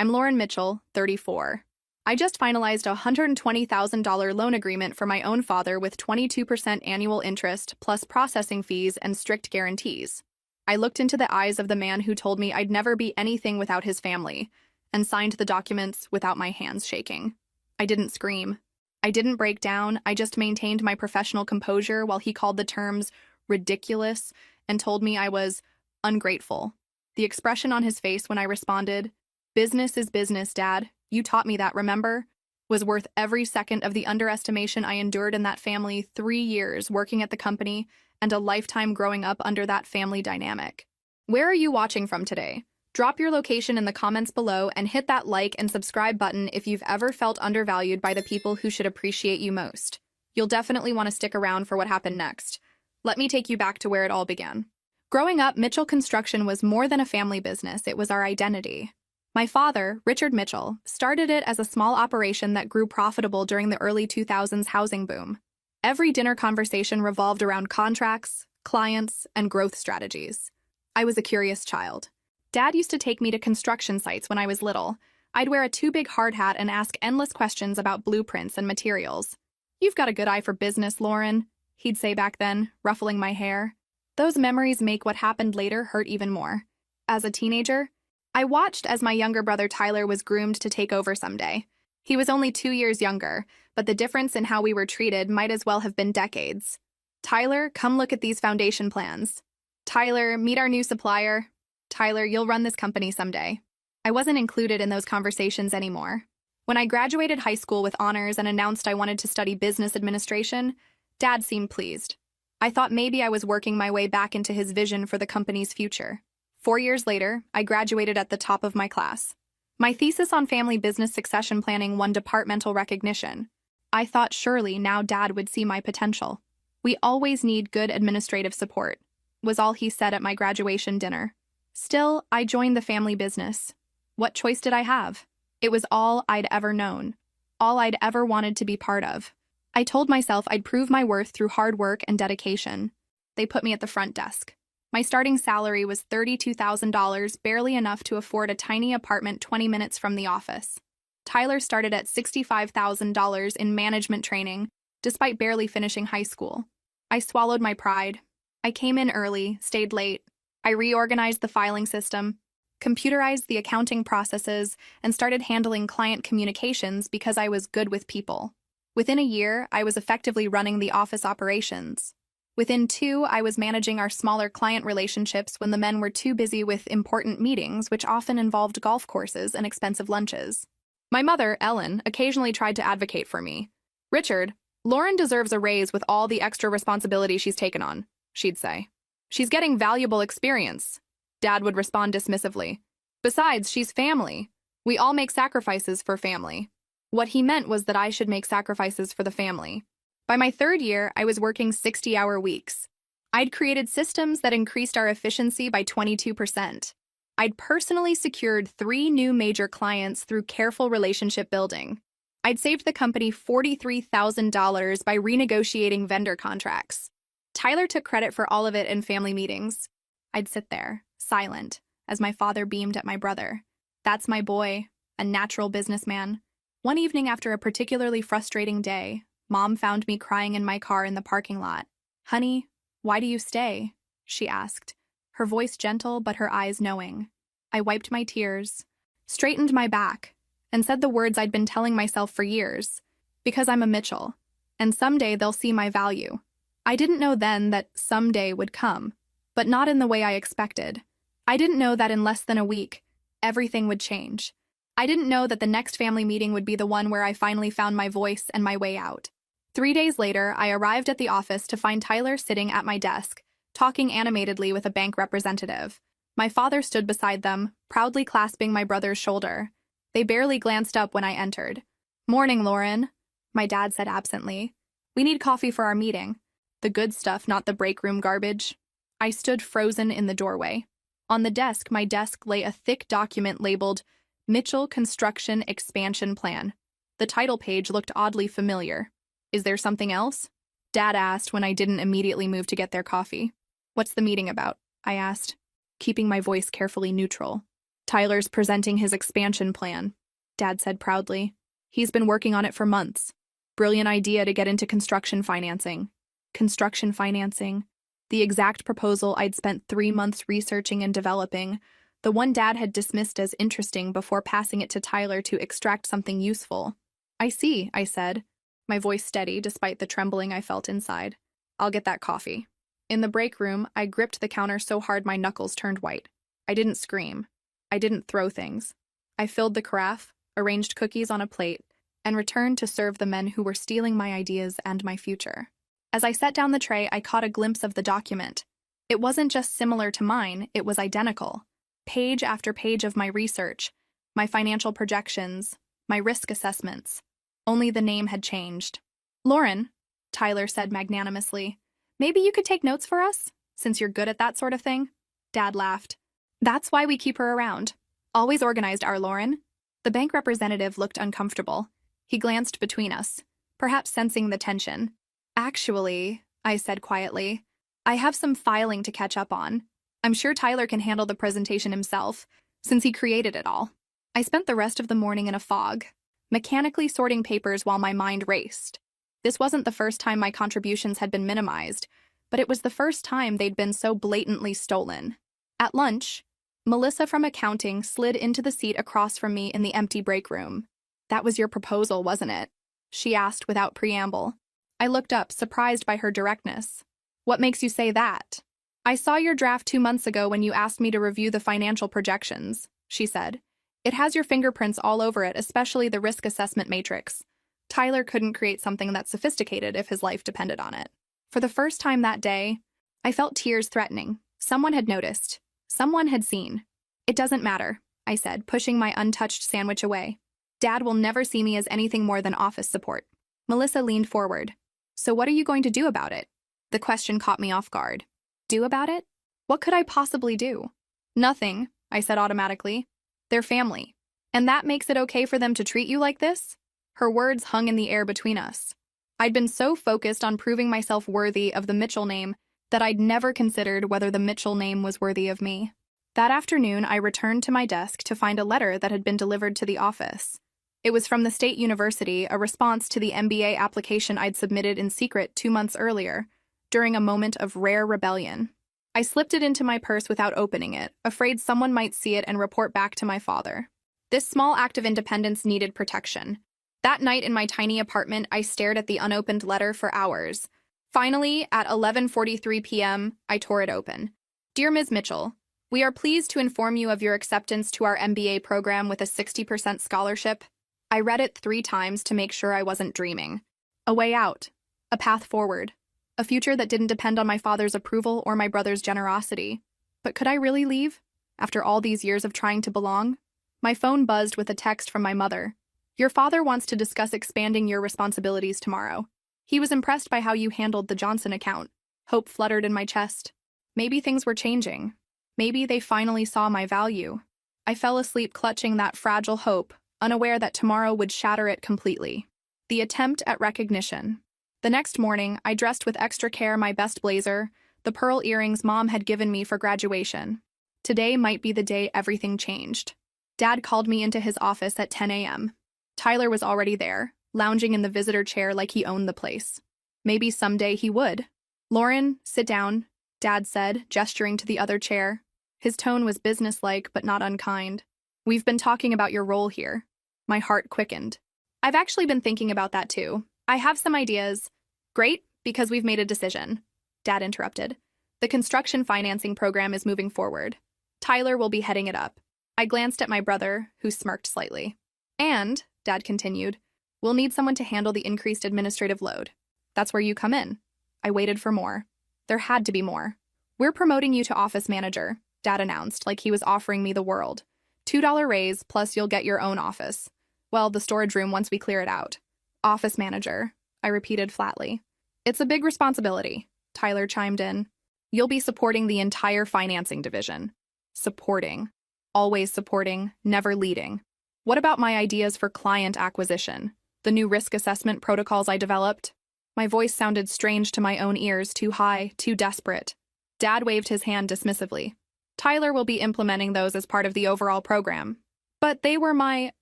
I'm Lauren Mitchell, 34. I just finalized a $120,000 loan agreement for my own father with 22% annual interest plus processing fees and strict guarantees. I looked into the eyes of the man who told me I'd never be anything without his family and signed the documents without my hands shaking. I didn't scream. I didn't break down. I just maintained my professional composure while he called the terms ridiculous and told me I was ungrateful. The expression on his face when I responded, "Business is business, Dad. You taught me that, remember?" was worth every second of the underestimation I endured in that family, 3 years working at the company and a lifetime growing up under that family dynamic. Where are you watching from today? Drop your location in the comments below and hit that like and subscribe button if you've ever felt undervalued by the people who should appreciate you most. You'll definitely want to stick around for what happened next. Let me take you back to where it all began. Growing up, Mitchell Construction was more than a family business, it was our identity. My father, Richard Mitchell, started it as a small operation that grew profitable during the early 2000s housing boom. Every dinner conversation revolved around contracts, clients, and growth strategies. I was a curious child. Dad used to take me to construction sites when I was little. I'd wear a too big hard hat and ask endless questions about blueprints and materials. "You've got a good eye for business, Lauren," he'd say back then, ruffling my hair. Those memories make what happened later hurt even more. As a teenager, I watched as my younger brother Tyler was groomed to take over someday. He was only 2 years younger, but the difference in how we were treated might as well have been decades. "Tyler, come look at these foundation plans." "Tyler, meet our new supplier." "Tyler, you'll run this company someday." I wasn't included in those conversations anymore. When I graduated high school with honors and announced I wanted to study business administration, Dad seemed pleased. I thought maybe I was working my way back into his vision for the company's future. 4 years later, I graduated at the top of my class. My thesis on family business succession planning won departmental recognition. I thought surely now Dad would see my potential. "We always need good administrative support," was all he said at my graduation dinner. Still, I joined the family business. What choice did I have? It was all I'd ever known, all I'd ever wanted to be part of. I told myself I'd prove my worth through hard work and dedication. They put me at the front desk. My starting salary was $32,000, barely enough to afford a tiny apartment 20 minutes from the office. Tyler started at $65,000 in management training, despite barely finishing high school. I swallowed my pride. I came in early, stayed late. I reorganized the filing system, computerized the accounting processes, and started handling client communications because I was good with people. Within a year, I was effectively running the office operations. Within 2, I was managing our smaller client relationships when the men were too busy with important meetings, which often involved golf courses and expensive lunches. My mother, Ellen, occasionally tried to advocate for me. "Richard, Lauren deserves a raise with all the extra responsibility she's taken on," she'd say. "She's getting valuable experience," Dad would respond dismissively. "Besides, she's family. We all make sacrifices for family." What he meant was that I should make sacrifices for the family. By my 3rd year, I was working 60-hour weeks. I'd created systems that increased our efficiency by 22%. I'd personally secured 3 new major clients through careful relationship building. I'd saved the company $43,000 by renegotiating vendor contracts. Tyler took credit for all of it in family meetings. I'd sit there, silent, as my father beamed at my brother. "That's my boy, a natural businessman." One evening after a particularly frustrating day, Mom found me crying in my car in the parking lot. "Honey, why do you stay?" she asked, her voice gentle but her eyes knowing. I wiped my tears, straightened my back, and said the words I'd been telling myself for years. "Because I'm a Mitchell, and someday they'll see my value." I didn't know then that someday would come, but not in the way I expected. I didn't know that in less than a week, everything would change. I didn't know that the next family meeting would be the one where I finally found my voice and my way out. 3 days later, I arrived at the office to find Tyler sitting at my desk, talking animatedly with a bank representative. My father stood beside them, proudly clasping my brother's shoulder. They barely glanced up when I entered. "Morning, Lauren," my dad said absently. "We need coffee for our meeting. The good stuff, not the break room garbage." I stood frozen in the doorway. On the desk, my desk lay a thick document labeled Mitchell Construction Expansion Plan. The title page looked oddly familiar. "Is there something else?" Dad asked when I didn't immediately move to get their coffee. "What's the meeting about?" I asked, keeping my voice carefully neutral. Tyler's presenting his expansion plan, Dad said proudly. He's been working on it for months. Brilliant idea to get into construction financing. Construction financing. The exact proposal I'd spent 3 months researching and developing, the one Dad had dismissed as interesting before passing it to Tyler to extract something useful. I see, I said, my voice steady despite the trembling I felt inside. I'll get that coffee. In the break room, I gripped the counter so hard my knuckles turned white. I didn't scream. I didn't throw things. I filled the carafe, arranged cookies on a plate, and returned to serve the men who were stealing my ideas and my future. As I set down the tray, I caught a glimpse of the document. It wasn't just similar to mine, it was identical. Page after page of my research, my financial projections, my risk assessments. Only the name had changed. Lauren, Tyler said magnanimously, maybe you could take notes for us, since you're good at that sort of thing? Dad laughed. That's why we keep her around. Always organized, our Lauren. The bank representative looked uncomfortable. He glanced between us, perhaps sensing the tension. Actually, I said quietly, I have some filing to catch up on. I'm sure Tyler can handle the presentation himself, since he created it all. I spent the rest of the morning in a fog, mechanically sorting papers while my mind raced. This wasn't the first time my contributions had been minimized, but it was the first time they'd been so blatantly stolen. At lunch, Melissa from accounting slid into the seat across from me in the empty break room. That was your proposal, wasn't it? She asked without preamble. I looked up, surprised by her directness. What makes you say that? I saw your draft 2 months ago when you asked me to review the financial projections, she said. It has your fingerprints all over it, especially the risk assessment matrix. Tyler couldn't create something that sophisticated if his life depended on it. For the first time that day, I felt tears threatening. Someone had noticed. Someone had seen. It doesn't matter, I said, pushing my untouched sandwich away. Dad will never see me as anything more than office support. Melissa leaned forward. So what are you going to do about it? The question caught me off guard. Do about it? What could I possibly do? Nothing, I said automatically. They're family. And that makes it okay for them to treat you like this? Her words hung in the air between us. I'd been so focused on proving myself worthy of the Mitchell name that I'd never considered whether the Mitchell name was worthy of me. That afternoon, I returned to my desk to find a letter that had been delivered to the office. It was from the State University, a response to the MBA application I'd submitted in secret 2 months earlier, during a moment of rare rebellion. I slipped it into my purse without opening it, afraid someone might see it and report back to my father. This small act of independence needed protection. That night in my tiny apartment, I stared at the unopened letter for hours. Finally, at 11:43 p.m., I tore it open. Dear Ms. Mitchell, we are pleased to inform you of your acceptance to our MBA program with a 60% scholarship. I read it 3 times to make sure I wasn't dreaming. A way out. A path forward. A future that didn't depend on my father's approval or my brother's generosity. But could I really leave? After all these years of trying to belong? My phone buzzed with a text from my mother. Your father wants to discuss expanding your responsibilities tomorrow. He was impressed by how you handled the Johnson account. Hope fluttered in my chest. Maybe things were changing. Maybe they finally saw my value. I fell asleep clutching that fragile hope, unaware that tomorrow would shatter it completely. The attempt at recognition. The next morning, I dressed with extra care my best blazer, the pearl earrings Mom had given me for graduation. Today might be the day everything changed. Dad called me into his office at 10 a.m. Tyler was already there, lounging in the visitor chair like he owned the place. Maybe someday he would. Lauren, sit down, Dad said, gesturing to the other chair. His tone was businesslike but not unkind. We've been talking about your role here. My heart quickened. I've actually been thinking about that too. I have some ideas. Great, because we've made a decision. Dad interrupted. The construction financing program is moving forward. Tyler will be heading it up. I glanced at my brother, who smirked slightly. And, Dad continued, we'll need someone to handle the increased administrative load. That's where you come in. I waited for more. There had to be more. We're promoting you to office manager, Dad announced, like he was offering me the world. $2 raise, plus you'll get your own office. Well, the storage room once we clear it out. Office manager, I repeated flatly. It's a big responsibility, Tyler chimed in. You'll be supporting the entire financing division. Supporting. Always supporting, never leading. What about my ideas for client acquisition? The new risk assessment protocols I developed? My voice sounded strange to my own ears, too high, too desperate. Dad waved his hand dismissively. Tyler will be implementing those as part of the overall program. But they were my...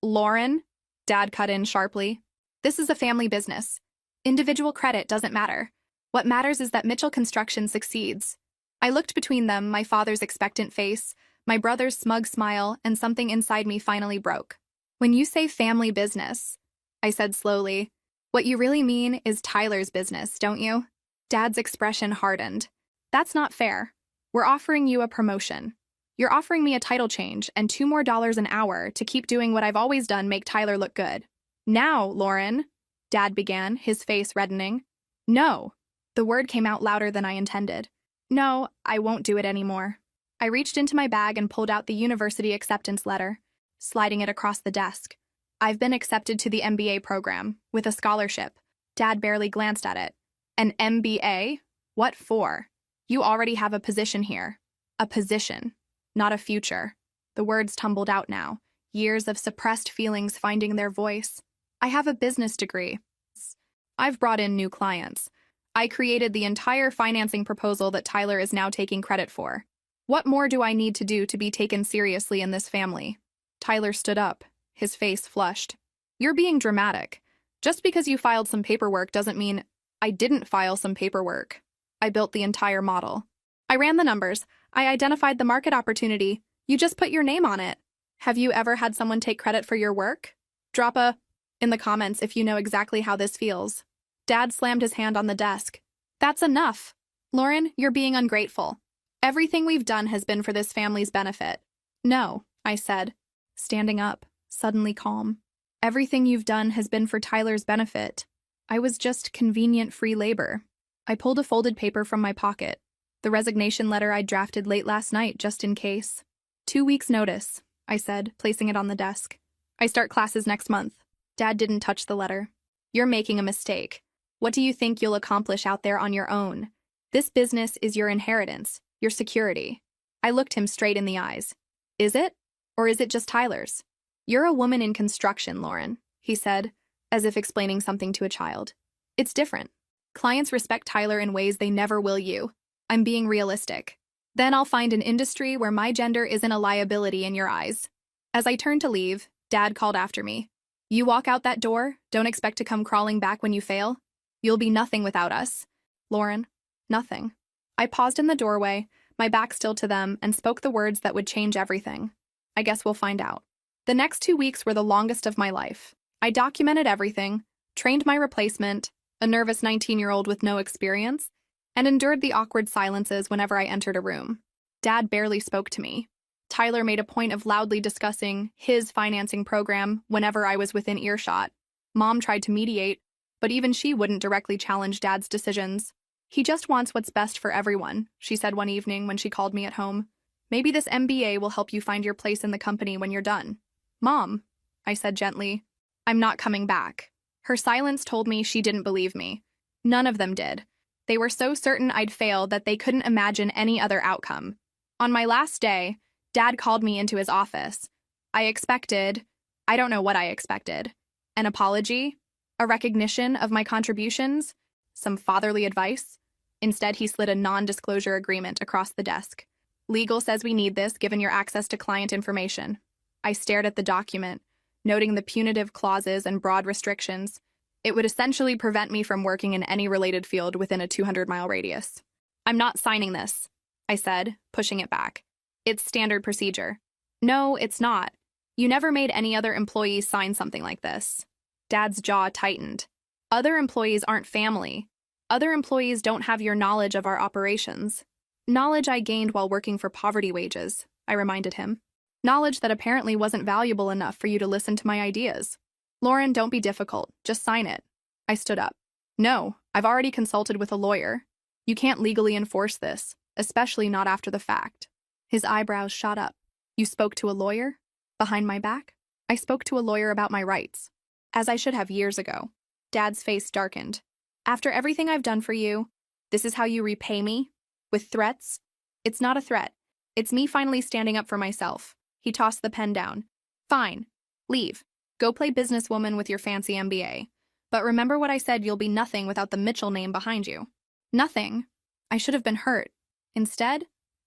Lauren? Dad cut in sharply. This is a family business. Individual credit doesn't matter. What matters is that Mitchell Construction succeeds. I looked between them, my father's expectant face, my brother's smug smile, and something inside me finally broke. When you say family business, I said slowly, what you really mean is Tyler's business, don't you? Dad's expression hardened. That's not fair. We're offering you a promotion. You're offering me a title change and $2 more an hour to keep doing what I've always done, make Tyler look good. Now, Lauren, Dad began, his face reddening. No. The word came out louder than I intended. No, I won't do it anymore. I reached into my bag and pulled out the university acceptance letter, sliding it across the desk. I've been accepted to the MBA program, with a scholarship. Dad barely glanced at it. An MBA? What for? You already have a position here. A position, not a future. The words tumbled out now, years of suppressed feelings finding their voice. I have a business degree. I've brought in new clients. I created the entire financing proposal that Tyler is now taking credit for. What more do I need to do to be taken seriously in this family? Tyler stood up, his face flushed. You're being dramatic. Just because you filed some paperwork doesn't mean I didn't file some paperwork. I built the entire model. I ran the numbers. I identified the market opportunity. You just put your name on it. Have you ever had someone take credit for your work? Drop a in the comments if you know exactly how this feels. Dad slammed his hand on the desk. That's enough. Lauren, you're being ungrateful. Everything we've done has been for this family's benefit. No, I said, standing up, suddenly calm. Everything you've done has been for Tyler's benefit. I was just convenient free labor. I pulled a folded paper from my pocket, the resignation letter I'd drafted late last night just in case. 2 weeks' notice, I said, placing it on the desk. I start classes next month. Dad didn't touch the letter. You're making a mistake. What do you think you'll accomplish out there on your own? This business is your inheritance, your security. I looked him straight in the eyes. Is it? Or is it just Tyler's? You're a woman in construction, Lauren, he said, as if explaining something to a child. It's different. Clients respect Tyler in ways they never will you. I'm being realistic. Then I'll find an industry where my gender isn't a liability in your eyes. As I turned to leave, Dad called after me. You walk out that door, don't expect to come crawling back when you fail. You'll be nothing without us. Lauren, nothing. I paused in the doorway, my back still to them, and spoke the words that would change everything. I guess we'll find out. The next 2 weeks were the longest of my life. I documented everything, trained my replacement, a nervous 19-year-old with no experience, and endured the awkward silences whenever I entered a room. Dad barely spoke to me. Tyler made a point of loudly discussing his financing program whenever I was within earshot. Mom tried to mediate, but even she wouldn't directly challenge Dad's decisions. He just wants what's best for everyone, she said one evening when she called me at home. Maybe this MBA will help you find your place in the company when you're done. Mom, I said gently, I'm not coming back. Her silence told me she didn't believe me. None of them did. They were so certain I'd failed that they couldn't imagine any other outcome. On my last day, Dad called me into his office. I don't know what I expected. An apology? A recognition of my contributions? Some fatherly advice? Instead, he slid a non-disclosure agreement across the desk. Legal says we need this given your access to client information. I stared at the document, noting the punitive clauses and broad restrictions. It would essentially prevent me from working in any related field within a 200-mile radius. I'm not signing this, I said, pushing it back. It's standard procedure. No, it's not. You never made any other employees sign something like this. Dad's jaw tightened. Other employees aren't family. Other employees don't have your knowledge of our operations. Knowledge I gained while working for poverty wages, I reminded him. Knowledge that apparently wasn't valuable enough for you to listen to my ideas. Lauren, don't be difficult. Just sign it. I stood up. No, I've already consulted with a lawyer. You can't legally enforce this, especially not after the fact. His eyebrows shot up. You spoke to a lawyer? Behind my back? I spoke to a lawyer about my rights. As I should have years ago. Dad's face darkened. After everything I've done for you, this is how you repay me? With threats? It's not a threat. It's me finally standing up for myself. He tossed the pen down. Fine. Leave. Go play businesswoman with your fancy MBA. But remember what I said, you'll be nothing without the Mitchell name behind you. Nothing. I should have been hurt. Instead,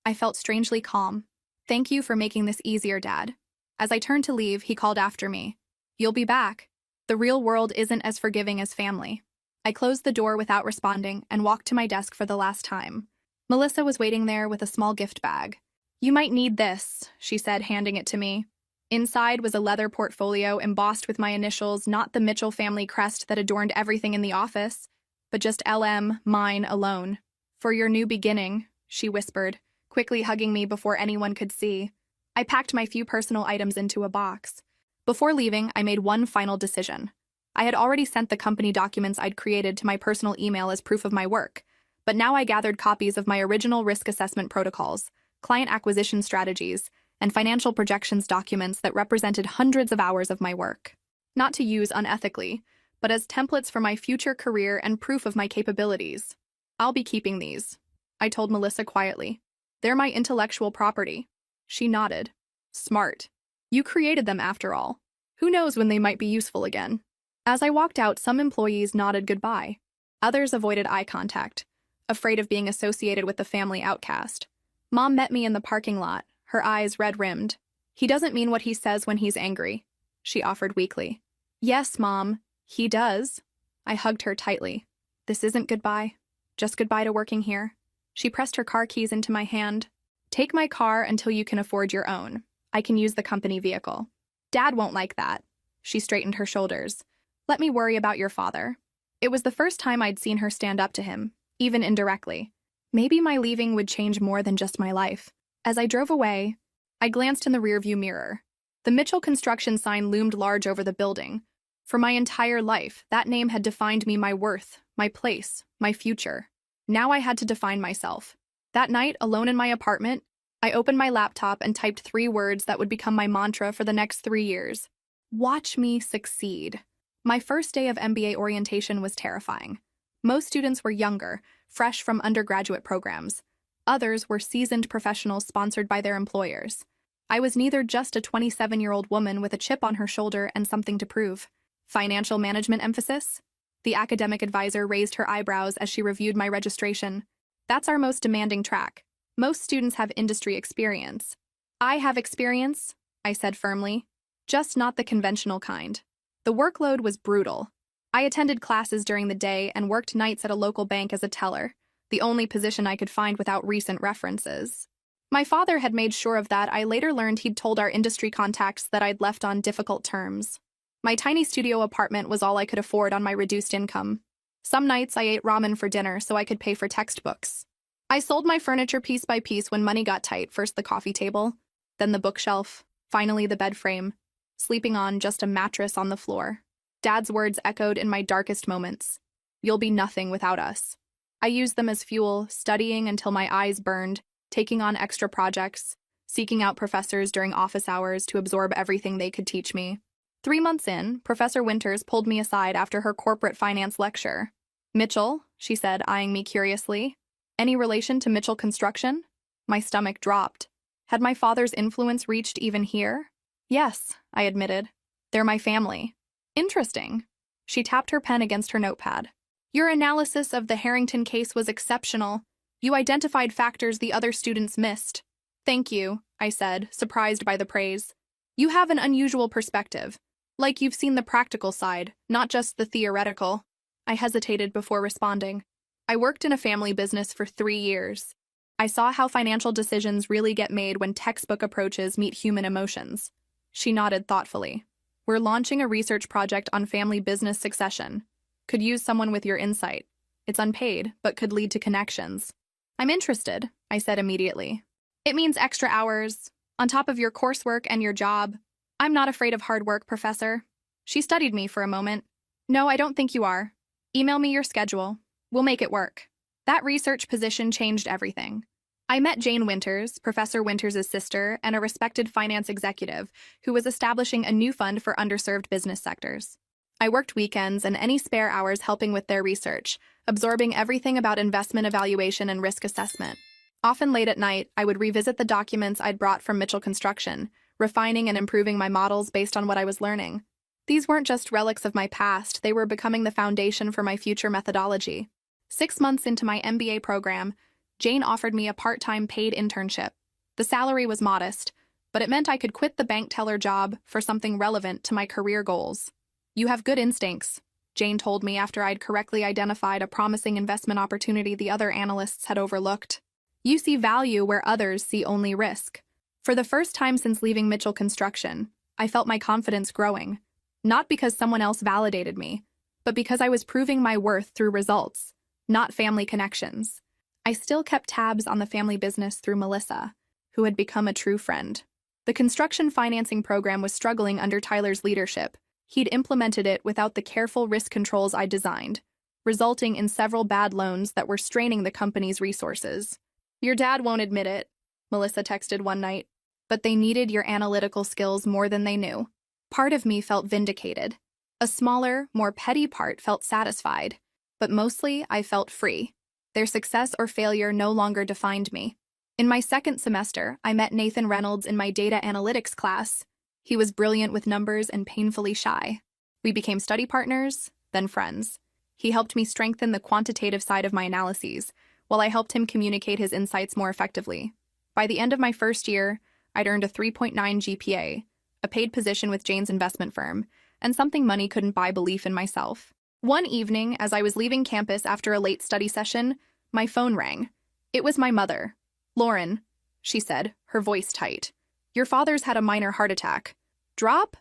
I felt strangely calm. Thank you for making this easier, Dad. As I turned to leave, he called after me. You'll be back. The real world isn't as forgiving as family. I closed the door without responding and walked to my desk for the last time. Melissa was waiting there with a small gift bag. You might need this, she said, handing it to me. Inside was a leather portfolio embossed with my initials, not the Mitchell family crest that adorned everything in the office, but just LM, mine alone. For your new beginning, she whispered, quickly hugging me before anyone could see. I packed my few personal items into a box. Before leaving, I made one final decision. I had already sent the company documents I'd created to my personal email as proof of my work, but now I gathered copies of my original risk assessment protocols, client acquisition strategies, and financial projections documents that represented hundreds of hours of my work. Not to use unethically, but as templates for my future career and proof of my capabilities. I'll be keeping these, I told Melissa quietly. They're my intellectual property. She nodded. Smart. You created them after all. Who knows when they might be useful again? As I walked out, some employees nodded goodbye. Others avoided eye contact, afraid of being associated with the family outcast. Mom met me in the parking lot, her eyes red-rimmed. He doesn't mean what he says when he's angry, she offered weakly. Yes, Mom, he does. I hugged her tightly. This isn't goodbye, just goodbye to working here. She pressed her car keys into my hand. Take my car until you can afford your own. I can use the company vehicle. Dad won't like that. She straightened her shoulders. Let me worry about your father. It was the first time I'd seen her stand up to him, even indirectly. Maybe my leaving would change more than just my life. As I drove away, I glanced in the rearview mirror. The Mitchell construction sign loomed large over the building. For my entire life, that name had defined me, my worth, my place, my future. Now I had to define myself. That night, alone in my apartment, I opened my laptop and typed 3 words that would become my mantra for the next 3 years. Watch me succeed. My first day of MBA orientation was terrifying. Most students were younger, fresh from undergraduate programs. Others were seasoned professionals sponsored by their employers. I was neither just a 27-year-old woman with a chip on her shoulder and something to prove. Financial management emphasis? The academic advisor raised her eyebrows as she reviewed my registration. That's our most demanding track. Most students have industry experience. I have experience, I said firmly, just not the conventional kind. The workload was brutal. I attended classes during the day and worked nights at a local bank as a teller, the only position I could find without recent references. My father had made sure of that. I later learned he'd told our industry contacts that I'd left on difficult terms. My tiny studio apartment was all I could afford on my reduced income. Some nights I ate ramen for dinner so I could pay for textbooks. I sold my furniture piece by piece when money got tight, first the coffee table, then the bookshelf, finally the bed frame, sleeping on just a mattress on the floor. Dad's words echoed in my darkest moments. You'll be nothing without us. I used them as fuel, studying until my eyes burned, taking on extra projects, seeking out professors during office hours to absorb everything they could teach me. 3 months in, Professor Winters pulled me aside after her corporate finance lecture. Mitchell, she said, eyeing me curiously. Any relation to Mitchell Construction? My stomach dropped. Had my father's influence reached even here? Yes, I admitted. They're my family. Interesting. She tapped her pen against her notepad. Your analysis of the Harrington case was exceptional. You identified factors the other students missed. Thank you, I said, surprised by the praise. You have an unusual perspective. Like you've seen the practical side, not just the theoretical. I hesitated before responding. I worked in a family business for 3 years. I saw how financial decisions really get made when textbook approaches meet human emotions. She nodded thoughtfully. We're launching a research project on family business succession. Could use someone with your insight. It's unpaid, but could lead to connections. I'm interested, I said immediately. It means extra hours, on top of your coursework and your job. I'm not afraid of hard work, Professor. She studied me for a moment. No, I don't think you are. Email me your schedule. We'll make it work. That research position changed everything. I met Jane Winters, Professor Winters' sister, and a respected finance executive who was establishing a new fund for underserved business sectors. I worked weekends and any spare hours helping with their research, absorbing everything about investment evaluation and risk assessment. Often late at night, I would revisit the documents I'd brought from Mitchell Construction, refining and improving my models based on what I was learning. These weren't just relics of my past, they were becoming the foundation for my future methodology. 6 months into my MBA program, Jane offered me a part-time paid internship. The salary was modest, but it meant I could quit the bank teller job for something relevant to my career goals. You have good instincts, Jane told me after I'd correctly identified a promising investment opportunity the other analysts had overlooked. You see value where others see only risk. For the first time since leaving Mitchell Construction, I felt my confidence growing, not because someone else validated me, but because I was proving my worth through results, not family connections. I still kept tabs on the family business through Melissa, who had become a true friend. The construction financing program was struggling under Tyler's leadership. He'd implemented it without the careful risk controls I designed, resulting in several bad loans that were straining the company's resources. Your dad won't admit it, Melissa texted one night, but they needed your analytical skills more than they knew. Part of me felt vindicated. A smaller, more petty part felt satisfied, but mostly I felt free. Their success or failure no longer defined me. In my second semester, I met Nathan Reynolds in my data analytics class. He was brilliant with numbers and painfully shy. We became study partners, then friends. He helped me strengthen the quantitative side of my analyses, while I helped him communicate his insights more effectively. By the end of my first year, I'd earned a 3.9 GPA, a paid position with Jane's investment firm, and something money couldn't buy: belief in myself. One evening, as I was leaving campus after a late study session, my phone rang. It was my mother. "Lauren," she said, her voice tight. "Your father's had a minor heart attack. Drop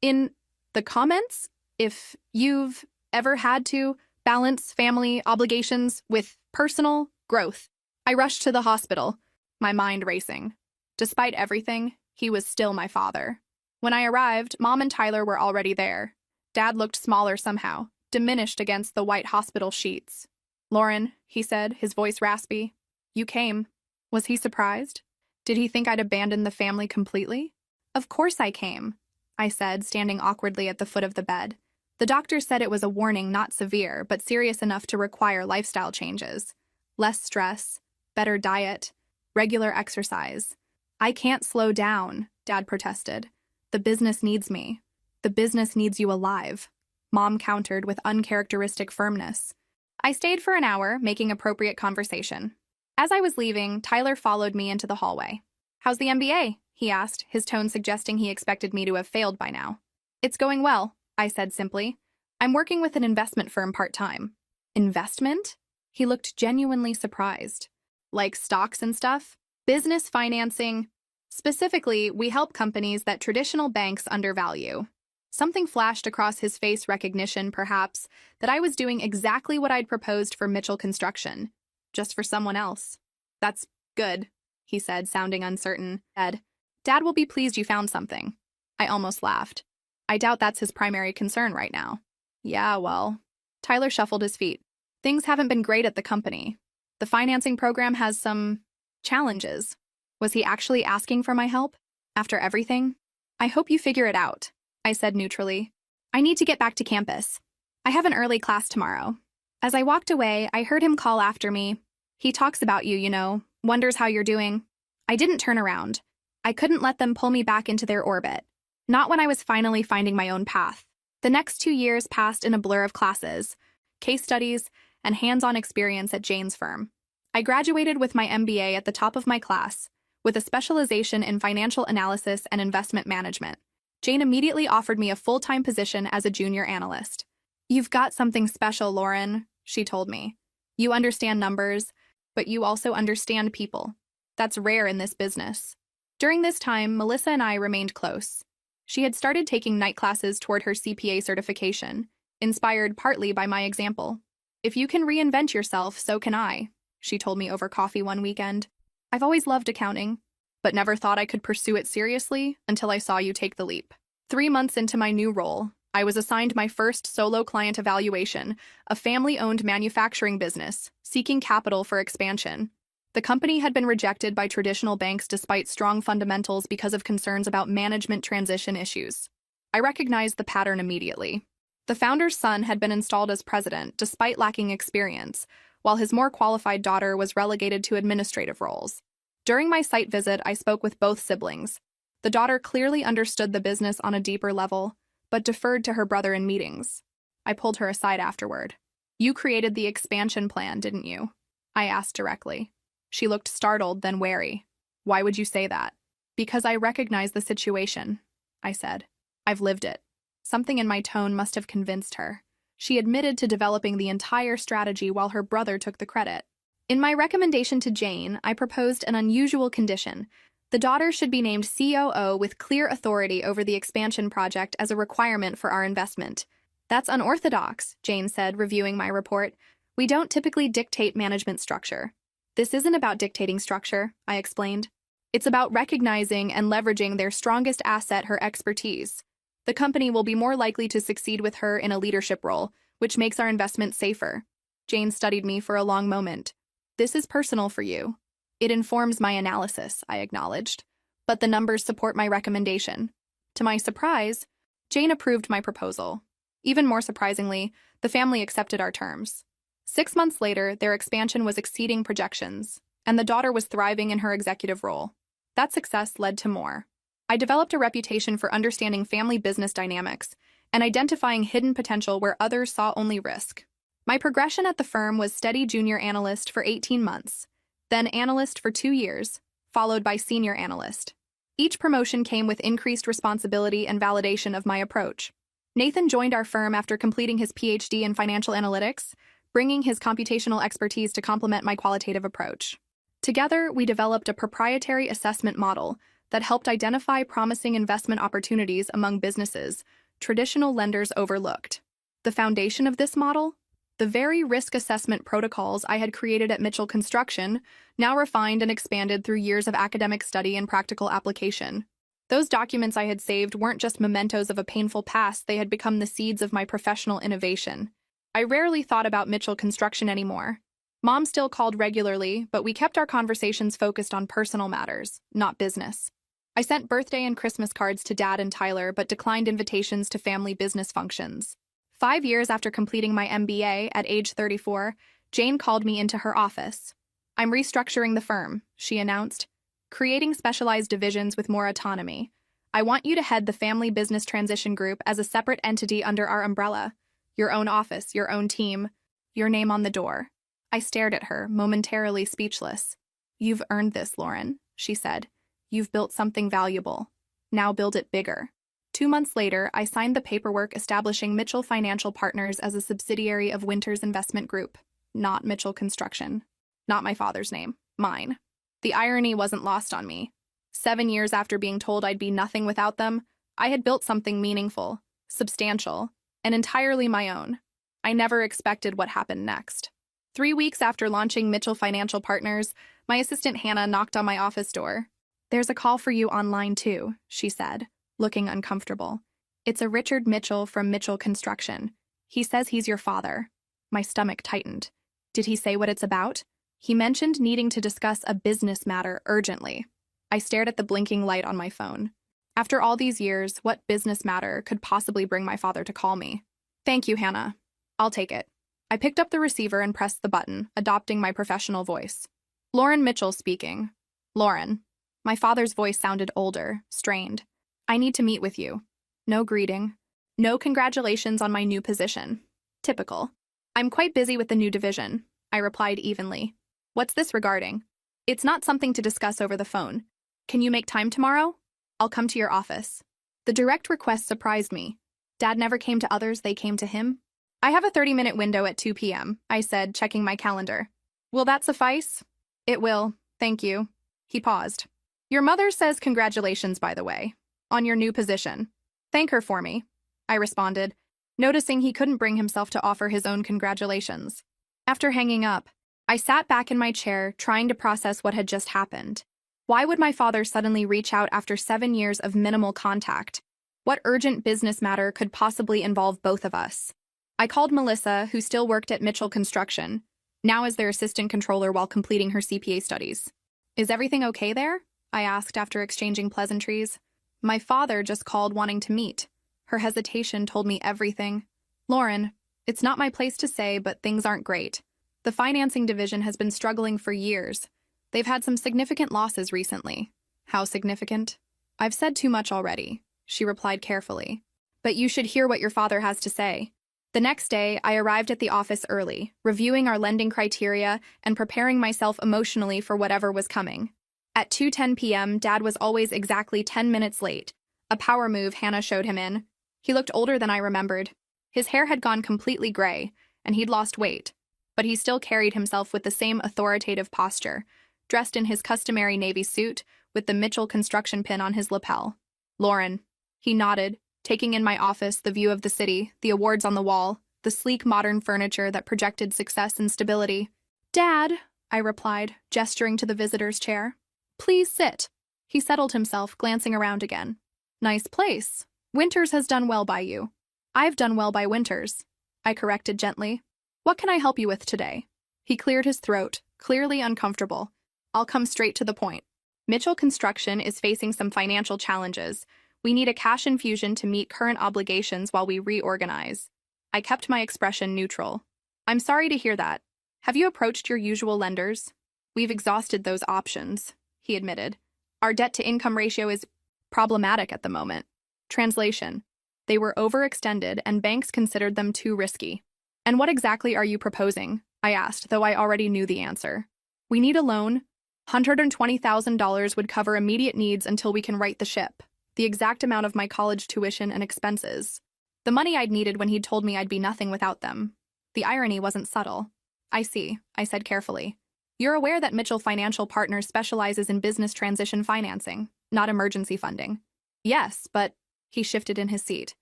in the comments if you've ever had to balance family obligations with personal growth." I rushed to the hospital, my mind racing. Despite everything, he was still my father. When I arrived, Mom and Tyler were already there. Dad looked smaller somehow, diminished against the white hospital sheets. "Lauren," he said, his voice raspy. "You came." Was he surprised? Did he think I'd abandoned the family completely? "Of course I came," I said, standing awkwardly at the foot of the bed. "The doctor said it was a warning, not severe, but serious enough to require lifestyle changes. Less stress, better diet, regular exercise." "I can't slow down," Dad protested. "The business needs me. The business needs you alive," Mom countered with uncharacteristic firmness. I stayed for an hour, making appropriate conversation. As I was leaving, Tyler followed me into the hallway. "How's the MBA?" he asked, his tone suggesting he expected me to have failed by now. "It's going well," I said simply. "I'm working with an investment firm part-time." "Investment?" He looked genuinely surprised. "Like stocks and stuff?" "Business financing. Specifically, we help companies that traditional banks undervalue." Something flashed across his face, recognition, perhaps, that I was doing exactly what I'd proposed for Mitchell Construction, just for someone else. "That's good," he said, sounding uncertain. Dad will be pleased you found something." I almost laughed. I doubt that's his primary concern right now. "Yeah, well." Tyler shuffled his feet. "Things haven't been great at the company. The financing program has some challenges." Was he actually asking for my help? After everything? "I hope you figure it out," I said neutrally. "I need to get back to campus. I have an early class tomorrow." As I walked away, I heard him call after me. "He talks about you, wonders how you're doing." I didn't turn around. I couldn't let them pull me back into their orbit. Not when I was finally finding my own path. The next 2 years passed in a blur of classes, case studies, and hands-on experience at Jane's firm. I graduated with my MBA at the top of my class, with a specialization in financial analysis and investment management. Jane immediately offered me a full-time position as a junior analyst. "You've got something special, Lauren," she told me. "You understand numbers, but you also understand people. That's rare in this business." During this time, Melissa and I remained close. She had started taking night classes toward her CPA certification, inspired partly by my example. "If you can reinvent yourself, so can I," she told me over coffee one weekend. "I've always loved accounting, but never thought I could pursue it seriously until I saw you take the leap." 3 months into my new role, I was assigned my first solo client evaluation, a family-owned manufacturing business, seeking capital for expansion. The company had been rejected by traditional banks despite strong fundamentals because of concerns about management transition issues. I recognized the pattern immediately. The founder's son had been installed as president despite lacking experience, while his more qualified daughter was relegated to administrative roles. During my site visit, I spoke with both siblings. The daughter clearly understood the business on a deeper level, but deferred to her brother in meetings. I pulled her aside afterward. "You created the expansion plan, didn't you?" I asked directly. She looked startled, then wary. Why would you say that? Because I recognize the situation, I said. I've lived it. Something in my tone must have convinced her. She admitted to developing the entire strategy while her brother took the credit. In my recommendation to Jane, I proposed an unusual condition. The daughter should be named COO with clear authority over the expansion project as a requirement for our investment. That's unorthodox, Jane said, reviewing my report. We don't typically dictate management structure. This isn't about dictating structure, I explained. It's about recognizing and leveraging their strongest asset, her expertise. The company will be more likely to succeed with her in a leadership role, which makes our investment safer. Jane studied me for a long moment. This is personal for you. It informs my analysis, I acknowledged. But the numbers support my recommendation. To my surprise, Jane approved my proposal. Even more surprisingly, the family accepted our terms. 6 months later, their expansion was exceeding projections, and the daughter was thriving in her executive role. That success led to more. I developed a reputation for understanding family business dynamics and identifying hidden potential where others saw only risk. My progression at the firm was steady junior analyst for 18 months, then analyst for 2 years, followed by senior analyst. Each promotion came with increased responsibility and validation of my approach. Nathan joined our firm after completing his PhD in financial analytics, bringing his computational expertise to complement my qualitative approach. Together, we developed a proprietary assessment model that helped identify promising investment opportunities among businesses traditional lenders overlooked. The foundation of this model? The very risk assessment protocols I had created at Mitchell Construction, now refined and expanded through years of academic study and practical application. Those documents I had saved weren't just mementos of a painful past, they had become the seeds of my professional innovation. I rarely thought about Mitchell Construction anymore. Mom still called regularly, but we kept our conversations focused on personal matters, not business. I sent birthday and Christmas cards to Dad and Tyler, but declined invitations to family business functions. 5 years after completing my MBA at age 34, Jane called me into her office. I'm restructuring the firm, she announced, creating specialized divisions with more autonomy. I want you to head the family business transition group as a separate entity under our umbrella. Your own office, your own team, your name on the door. I stared at her, momentarily speechless. You've earned this, Lauren, she said. You've built something valuable. Now build it bigger. 2 months later, I signed the paperwork establishing Mitchell Financial Partners as a subsidiary of Winters Investment Group, not Mitchell Construction. Not my father's name, mine. The irony wasn't lost on me. 7 years after being told I'd be nothing without them, I had built something meaningful, substantial, and entirely my own. I never expected what happened next. 3 weeks after launching Mitchell Financial Partners, my assistant Hannah knocked on my office door. There's a call for you online too, she said, looking uncomfortable. It's a Richard Mitchell from Mitchell Construction. He says he's your father. My stomach tightened. Did he say what it's about? He mentioned needing to discuss a business matter urgently. I stared at the blinking light on my phone. After all these years, what business matter could possibly bring my father to call me? Thank you, Hannah. I'll take it. I picked up the receiver and pressed the button, adopting my professional voice. Lauren Mitchell speaking. Lauren. My father's voice sounded older, strained. I need to meet with you. No greeting. No congratulations on my new position. Typical. I'm quite busy with the new division, I replied evenly. What's this regarding? It's not something to discuss over the phone. Can you make time tomorrow? I'll come to your office. The direct request surprised me. Dad never came to others, they came to him. I have a 30-minute window at 2 p.m., I said, checking my calendar. Will that suffice? It will, thank you. He paused. Your mother says congratulations, by the way, on your new position. Thank her for me, I responded, noticing he couldn't bring himself to offer his own congratulations. After hanging up, I sat back in my chair, trying to process what had just happened. Why would my father suddenly reach out after 7 years of minimal contact? What urgent business matter could possibly involve both of us? I called Melissa, who still worked at Mitchell Construction, now as their assistant controller while completing her CPA studies. Is everything okay there? I asked after exchanging pleasantries. My father just called wanting to meet. Her hesitation told me everything. Lauren, it's not my place to say, but things aren't great. The financing division has been struggling for years. They've had some significant losses recently. How significant? I've said too much already, she replied carefully. But you should hear what your father has to say. The next day, I arrived at the office early, reviewing our lending criteria and preparing myself emotionally for whatever was coming. At 2:10 p.m., Dad was always exactly 10 minutes late, a power move Hannah showed him in. He looked older than I remembered. His hair had gone completely gray, and he'd lost weight, but he still carried himself with the same authoritative posture, dressed in his customary navy suit with the Mitchell construction pin on his lapel. "Lauren." He nodded, taking in my office, the view of the city, the awards on the wall, the sleek modern furniture that projected success and stability. "Dad," I replied, gesturing to the visitor's chair. "Please sit." He settled himself, glancing around again. "Nice place. Winters has done well by you." "I've done well by Winters," I corrected gently. "What can I help you with today?" He cleared his throat, clearly uncomfortable. "I'll come straight to the point. Mitchell Construction is facing some financial challenges. We need a cash infusion to meet current obligations while we reorganize." I kept my expression neutral. "I'm sorry to hear that. Have you approached your usual lenders?" "We've exhausted those options," he admitted. "Our debt-to-income ratio is problematic at the moment." Translation: they were overextended and banks considered them too risky. "And what exactly are you proposing?" I asked, though I already knew the answer. "We need a loan. $120,000 would cover immediate needs until we can right the ship. The exact amount of my college tuition and expenses. The money I'd needed when he'd told me I'd be nothing without them." The irony wasn't subtle. "I see," I said carefully. "You're aware that Mitchell Financial Partners specializes in business transition financing, not emergency funding." "Yes, but..." He shifted in his seat.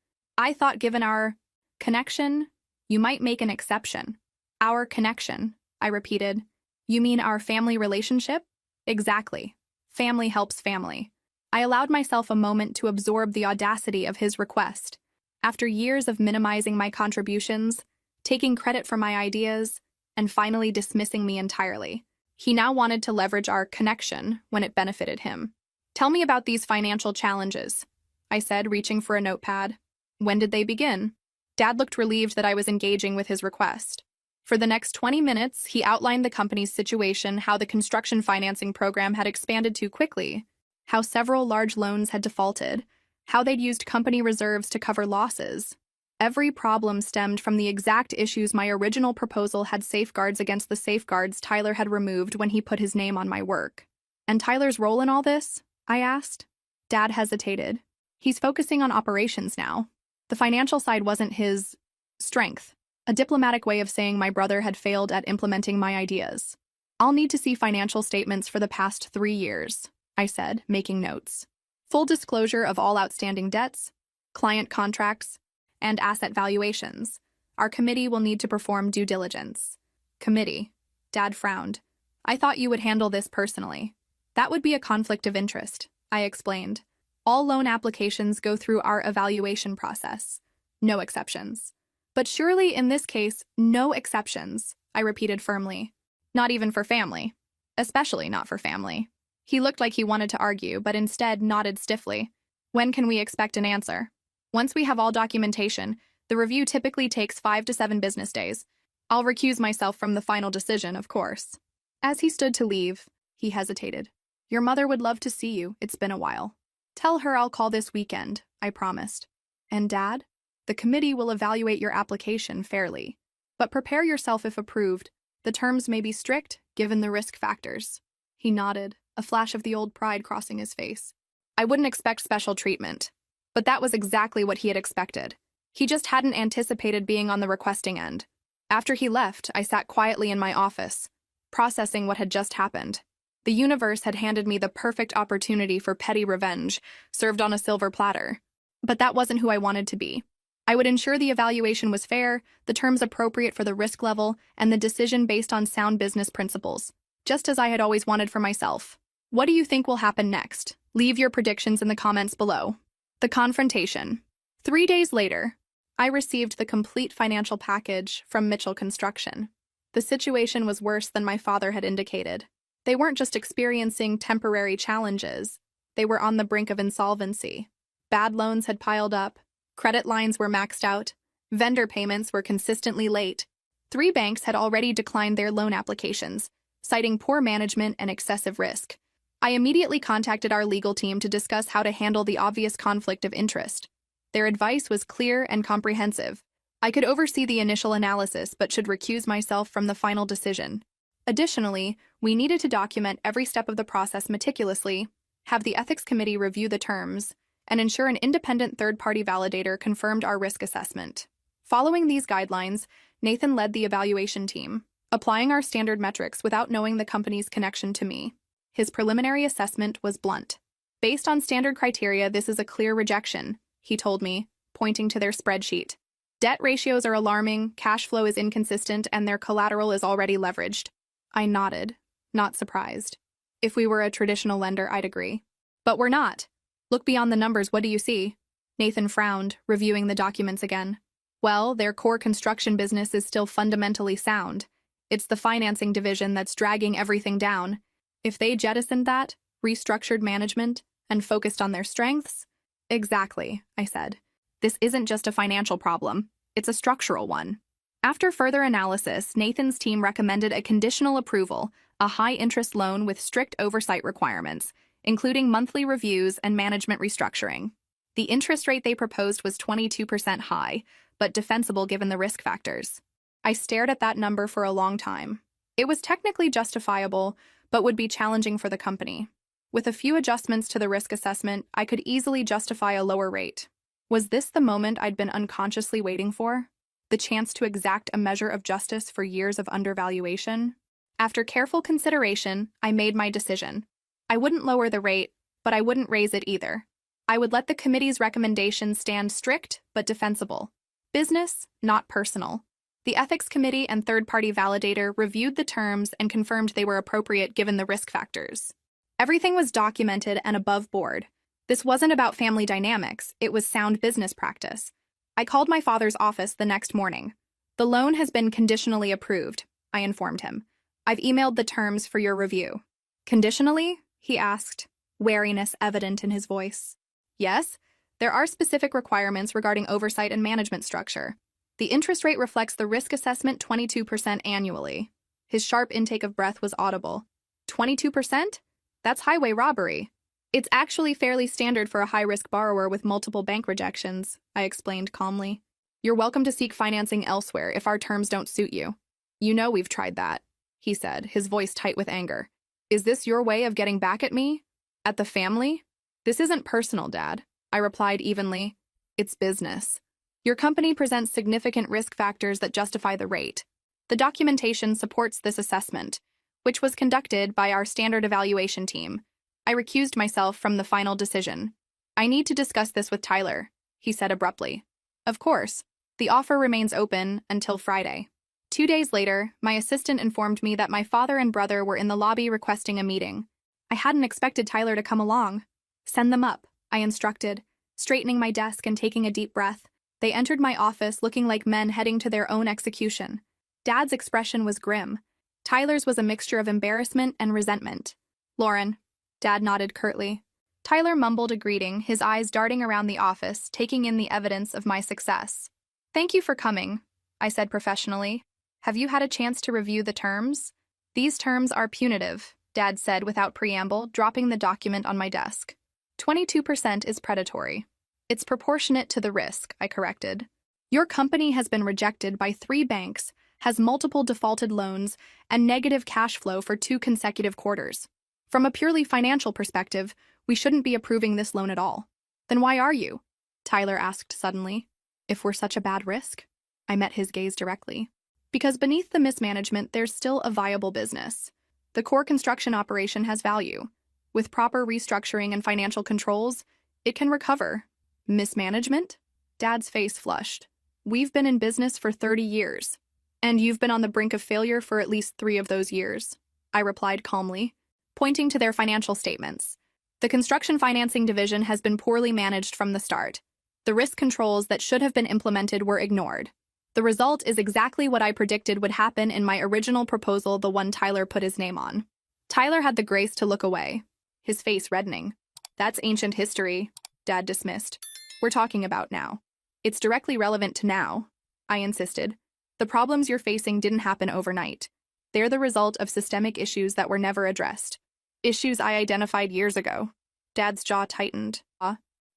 "I thought given our connection, you might make an exception." "Our connection," I repeated. "You mean our family relationship?" "Exactly. Family helps family." I allowed myself a moment to absorb the audacity of his request. After years of minimizing my contributions, taking credit for my ideas, and finally dismissing me entirely, he now wanted to leverage our connection when it benefited him. "Tell me about these financial challenges," I said, reaching for a notepad. "When did they begin?" Dad looked relieved that I was engaging with his request. For the next 20 minutes, he outlined the company's situation, how the construction financing program had expanded too quickly, how several large loans had defaulted, how they'd used company reserves to cover losses. Every problem stemmed from the exact issues my original proposal had safeguards against the safeguards Tyler had removed when he put his name on my work. "And Tyler's role in all this?" I asked. Dad hesitated. "He's focusing on operations now. The financial side wasn't his strength." A diplomatic way of saying my brother had failed at implementing my ideas. "I'll need to see financial statements for the past 3 years, I said, making notes. "Full disclosure of all outstanding debts, client contracts, and asset valuations. Our committee will need to perform due diligence." "Committee?" Dad frowned. "I thought you would handle this personally." "That would be a conflict of interest," I explained. "All loan applications go through our evaluation process. No exceptions." "But surely in this case, no exceptions," I repeated firmly. "Not even for family. Especially not for family." He looked like he wanted to argue, but instead nodded stiffly. "When can we expect an answer?" "Once we have all documentation. The review typically takes 5 to 7 business days. I'll recuse myself from the final decision, of course." As he stood to leave, he hesitated. "Your mother would love to see you. It's been a while." "Tell her I'll call this weekend," I promised. "And Dad? The committee will evaluate your application fairly. But prepare yourself if approved. The terms may be strict, given the risk factors." He nodded, a flash of the old pride crossing his face. I wouldn't expect special treatment. But that was exactly what he had expected. He just hadn't anticipated being on the requesting end. After he left, I sat quietly in my office, processing what had just happened. The universe had handed me the perfect opportunity for petty revenge, served on a silver platter. But that wasn't who I wanted to be. I would ensure the evaluation was fair, the terms appropriate for the risk level, and the decision based on sound business principles, just as I had always wanted for myself. What do you think will happen next? Leave your predictions in the comments below. The confrontation. 3 days later, I received the complete financial package from Mitchell Construction. The situation was worse than my father had indicated. They weren't just experiencing temporary challenges, they were on the brink of insolvency. Bad loans had piled up, credit lines were maxed out, vendor payments were consistently late. 3 banks had already declined their loan applications, citing poor management and excessive risk. I immediately contacted our legal team to discuss how to handle the obvious conflict of interest. Their advice was clear and comprehensive. I could oversee the initial analysis but should recuse myself from the final decision. Additionally, we needed to document every step of the process meticulously, have the ethics committee review the terms, and ensure an independent third-party validator confirmed our risk assessment. Following these guidelines, Nathan led the evaluation team, applying our standard metrics without knowing the company's connection to me. His preliminary assessment was blunt. Based on standard criteria, this is a clear rejection, he told me, pointing to their spreadsheet. Debt ratios are alarming, cash flow is inconsistent, and their collateral is already leveraged. I nodded, not surprised. If we were a traditional lender, I'd agree. But we're not. Look beyond the numbers, what do you see? Nathan frowned, reviewing the documents again. Well, their core construction business is still fundamentally sound. It's the financing division that's dragging everything down. If they jettisoned that, restructured management, and focused on their strengths? Exactly, I said. This isn't just a financial problem, it's a structural one. After further analysis, Nathan's team recommended a conditional approval, a high-interest loan with strict oversight requirements, including monthly reviews and management restructuring. The interest rate they proposed was 22% high, but defensible given the risk factors. I stared at that number for a long time. It was technically justifiable, but would be challenging for the company. With a few adjustments to the risk assessment, I could easily justify a lower rate. Was this the moment I'd been unconsciously waiting for? The chance to exact a measure of justice for years of undervaluation? After careful consideration, I made my decision. I wouldn't lower the rate, but I wouldn't raise it either. I would let the committee's recommendations stand strict but defensible. Business, not personal. The ethics committee and third-party validator reviewed the terms and confirmed they were appropriate given the risk factors. Everything was documented and above board. This wasn't about family dynamics, it was sound business practice. I called my father's office the next morning. The loan has been conditionally approved, I informed him. I've emailed the terms for your review. Conditionally? He asked, wariness evident in his voice. Yes, there are specific requirements regarding oversight and management structure. The interest rate reflects the risk assessment 22% annually. His sharp intake of breath was audible. 22%? That's highway robbery. It's actually fairly standard for a high-risk borrower with multiple bank rejections, I explained calmly. You're welcome to seek financing elsewhere if our terms don't suit you. You know we've tried that, he said, his voice tight with anger. Is this your way of getting back at me? At the family? This isn't personal, Dad, I replied evenly. It's business. Your company presents significant risk factors that justify the rate. The documentation supports this assessment, which was conducted by our standard evaluation team. I recused myself from the final decision. I need to discuss this with Tyler, he said abruptly. Of course, the offer remains open until Friday. 2 days later, my assistant informed me that my father and brother were in the lobby requesting a meeting. I hadn't expected Tyler to come along. Send them up, I instructed, straightening my desk and taking a deep breath. They entered my office looking like men heading to their own execution. Dad's expression was grim. Tyler's was a mixture of embarrassment and resentment. Lauren, Dad nodded curtly. Tyler mumbled a greeting, his eyes darting around the office, taking in the evidence of my success. Thank you for coming, I said professionally. Have you had a chance to review the terms? These terms are punitive, Dad said without preamble, dropping the document on my desk. 22% is predatory. It's proportionate to the risk, I corrected. Your company has been rejected by 3 banks, has multiple defaulted loans, and negative cash flow for 2 consecutive quarters. From a purely financial perspective, we shouldn't be approving this loan at all. Then why are you? Tyler asked suddenly. If we're such a bad risk? I met his gaze directly. Because beneath the mismanagement, there's still a viable business. The core construction operation has value. With proper restructuring and financial controls, it can recover. Mismanagement? Dad's face flushed. We've been in business for 30 years. And you've been on the brink of failure for at least 3 of those years, I replied calmly, pointing to their financial statements. The construction financing division has been poorly managed from the start. The risk controls that should have been implemented were ignored. The result is exactly what I predicted would happen in my original proposal, the one Tyler put his name on. Tyler had the grace to look away, his face reddening. That's ancient history, Dad dismissed. We're talking about now. It's directly relevant to now, I insisted. The problems you're facing didn't happen overnight. They're the result of systemic issues that were never addressed. Issues I identified years ago. Dad's jaw tightened.